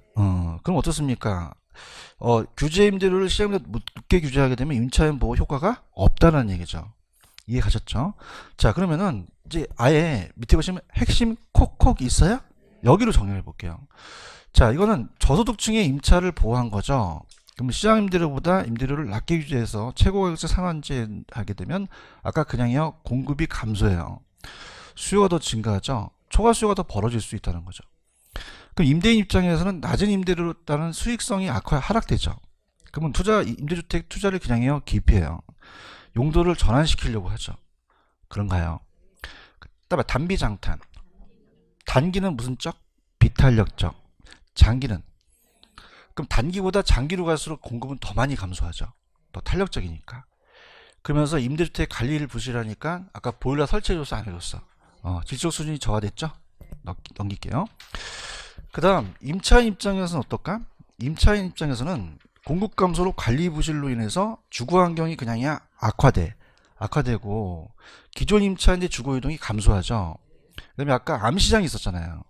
그럼 어떻습니까? 규제 임대료를 시장보다 높게 규제하게 되면 임차인 보호 효과가 없다는 얘기죠. 이해 가셨죠? 자, 그러면은 이제 아예 밑에 보시면 핵심 콕콕 있어요? 여기로 정리해 볼게요. 자, 이거는 저소득층의 임차를 보호한 거죠. 그럼 시장 임대료보다 임대료를 낮게 규제해서 최고 가격제 상한제 하게 되면 아까 그냥요 공급이 감소해요. 수요가 더 증가하죠. 초과 수요가 더 벌어질 수 있다는 거죠. 그럼 임대인 입장에서는 낮은 임대료로 따른 수익성이 하락되죠. 그러면 임대주택 투자를 그냥요 기피해요. 용도를 전환시키려고 하죠. 그런가요? 그다음에 단비장탄. 단기는 무슨 적? 비탄력적. 장기는? 그럼 단기보다 장기로 갈수록 공급은 더 많이 감소하죠. 더 탄력적이니까. 그러면서 임대주택 관리를 부실하니까 아까 보일러 설치해줘서 안 해줬어. 질적 수준이 저하됐죠? 넘길게요. 그 다음 임차인 입장에서는 어떨까? 임차인 입장에서는 공급 감소로 관리 부실로 인해서 주거 환경이 그냥이야 악화되고 기존 임차인의 주거 이동이 감소하죠. 그 다음에 아까 암시장이 있었잖아요.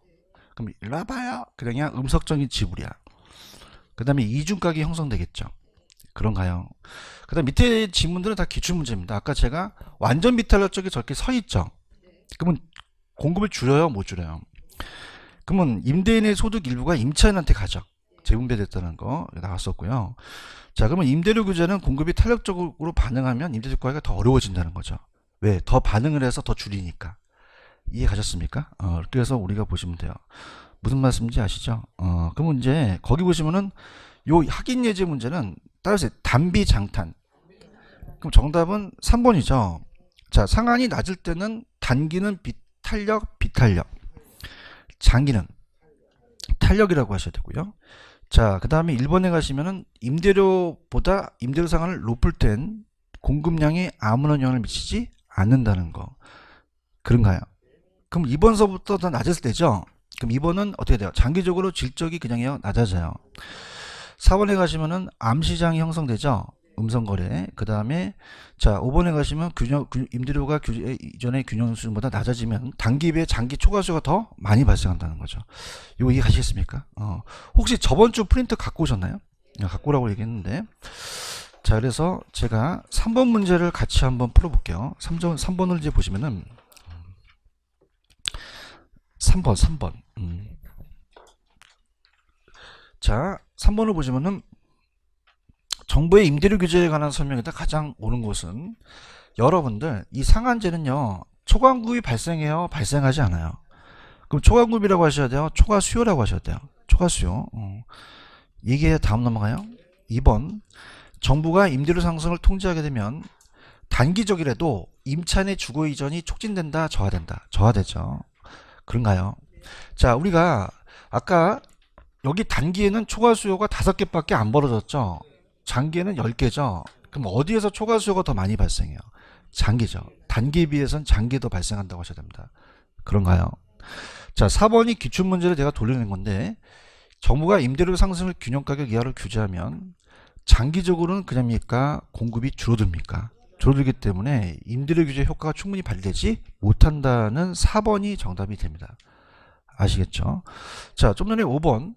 그럼 일로 와봐요. 그냥 음석적인 지불이야. 그 다음에 이중가격이 형성되겠죠. 그런가요? 그 다음 밑에 질문들은 다 기출문제입니다. 아까 제가 완전 비탈력 쪽에 저렇게 서 있죠. 그러면 공급을 줄여요? 못 줄여요? 그러면 임대인의 소득 일부가 임차인한테 가죠. 재분배됐다는 거 나왔었고요. 자, 그러면 임대료 규제는 공급이 탄력적으로 반응하면 임대주택 구하기가 더 어려워진다는 거죠. 왜? 더 반응을 해서 더 줄이니까. 이해 가셨습니까? 그래서 우리가 보시면 돼요. 무슨 말씀인지 아시죠? 그러면 이제 거기 보시면은 요 확인 예제 문제는 따라서 단비 장탄. 그럼 정답은 3번이죠. 자, 상한이 낮을 때는 단기는 비탄력. 장기는 탄력이라고 하셔야 되고요. 자, 그 다음에 1번에 가시면은 임대료보다 임대료 상한을 높을 땐 공급량에 아무런 영향을 미치지 않는다는 거. 그런가요? 그럼 2번서부터 더 낮았을 때죠. 그럼 2번은 어떻게 돼요? 장기적으로 질적이 그냥요 낮아져요. 4번에 가시면은 암시장이 형성되죠. 음성거래. 그 다음에 자 5번에 가시면 임대료가 이전의 균형 수준보다 낮아지면 단기비에 장기 초과수가 더 많이 발생한다는 거죠. 이거 이해가시겠습니까? 혹시 저번 주 프린트 갖고 오셨나요? 갖고 오라고 얘기했는데 자 그래서 제가 3번 문제를 같이 한번 풀어볼게요. 3번을 이제 보시면은 3번 자 3번을 보시면은 정부의 임대료 규제에 관한 설명에다 가장 옳은 것은 여러분들 이 상한제는요 초과공급이 발생해요 발생하지 않아요. 그럼 초과공급이라고 하셔야 돼요 초과수요라고 하셔야 돼요. 초과수요. 얘기해 다음 넘어가요. 2번 정부가 임대료 상승을 통제하게 되면 단기적이라도 임차인의 주거 이전이 촉진된다, 저하된다. 저하되죠. 그런가요? 자, 우리가 아까 여기 단기에는 초과 수요가 5개밖에 안 벌어졌죠. 장기에는 10개죠. 그럼 어디에서 초과 수요가 더 많이 발생해요? 장기죠. 단기에 비해서는 장기에 더 발생한다고 하셔야 됩니다. 그런가요? 자, 4번이 기출문제를 제가 돌려낸 건데, 정부가 임대료 상승을 균형가격 이하로 규제하면 장기적으로는 그냥입니까? 공급이 줄어듭니까? 줄어들기 때문에 임대료 규제 효과가 충분히 발휘되지 못한다는 4번이 정답이 됩니다. 아시겠죠? 자, 좀 전에 5번.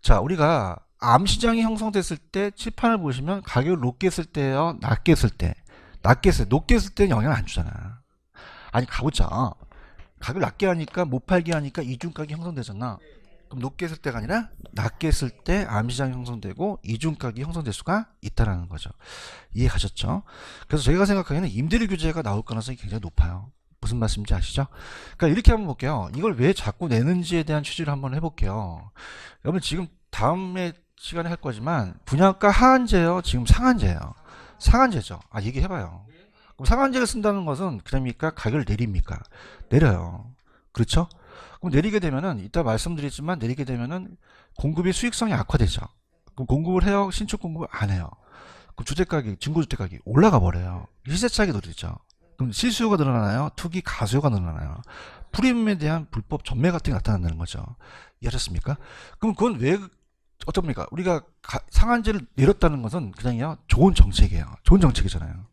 자, 우리가 암시장이 형성됐을 때 칠판을 보시면 가격을 높게 했을 때요, 낮게 했을 때. 낮게 했을 때, 높게 했을 때는 영향을 안 주잖아. 아니, 가보자. 가격을 낮게 하니까, 못 팔게 하니까 이중가격이 형성되잖아. 그럼 높게 했을 때가 아니라 낮게 했을 때 암시장이 형성되고 이중가격이 형성될 수가 있다는 거죠. 이해가셨죠? 그래서 저희가 생각하기에는 임대료 규제가 나올 가능성이 굉장히 높아요. 무슨 말씀인지 아시죠? 그러니까 이렇게 한번 볼게요. 이걸 왜 자꾸 내는지에 대한 취지를 한번 해볼게요. 여러분 지금 다음에 시간에 할 거지만 분양가 하한제요, 지금 상한제예요. 상한제죠. 아, 얘기해봐요. 그럼 상한제를 쓴다는 것은 그럽니까? 가격을 내립니까? 내려요. 그렇죠? 그럼 내리게 되면은 이따 말씀드리지만 내리게 되면은 공급의 수익성이 악화되죠. 그럼 공급을 해요? 신축 공급을 안 해요. 그럼 주택가격, 중고주택가격이 올라가 버려요. 시세 차익이 늘어지죠. 그럼 실수요가 늘어나나요? 투기 가수요가 늘어나요. 프리미엄에 대한 불법 전매 같은 게 나타난다는 거죠. 이해하셨습니까? 그럼 그건 왜 어떻습니까? 우리가 상한제를 내렸다는 것은 그냥요 좋은 정책이에요. 좋은 정책이잖아요.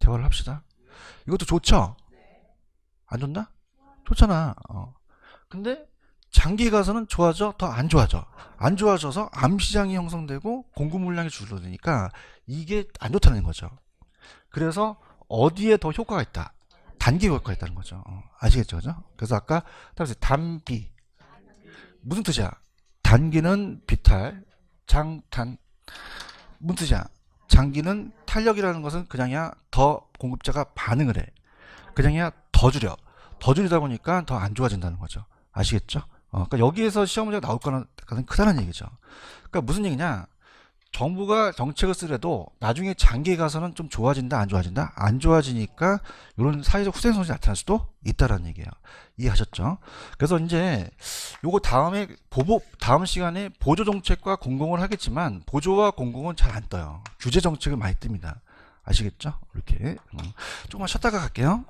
대화를 합시다. 이것도 좋죠? 안 좋나? 좋잖아. 근데 장기에 가서는 좋아져? 더 안 좋아져? 안 좋아져서 암시장이 형성되고 공급 물량이 줄어드니까 이게 안 좋다는 거죠. 그래서 어디에 더 효과가 있다? 단기 효과가 있다는 거죠. 아시겠죠? 그죠? 그래서 아까 단비 무슨 뜻이야? 단기는 비탈, 장탄. 무슨 뜻이야? 장기는 탄력이라는 것은 그냥이야 더 공급자가 반응을 해. 그냥이야 더 줄여. 더 줄이다 보니까 더 안 좋아진다는 거죠. 아시겠죠? 그러니까 여기에서 시험 문제가 나올 가능성이 크다는 얘기죠. 그러니까 무슨 얘기냐? 정부가 정책을 쓰래도 나중에 장기에 가서는 좀 좋아진다, 안 좋아진다? 안 좋아지니까 이런 사회적 후생성이 나타날 수도 있다라는 얘기예요. 이해하셨죠? 그래서 이제 요거 다음 시간에 보조 정책과 공공을 하겠지만 보조와 공공은 잘 안 떠요. 규제 정책을 많이 뜹니다. 아시겠죠? 이렇게 조금만 쉬었다가 갈게요.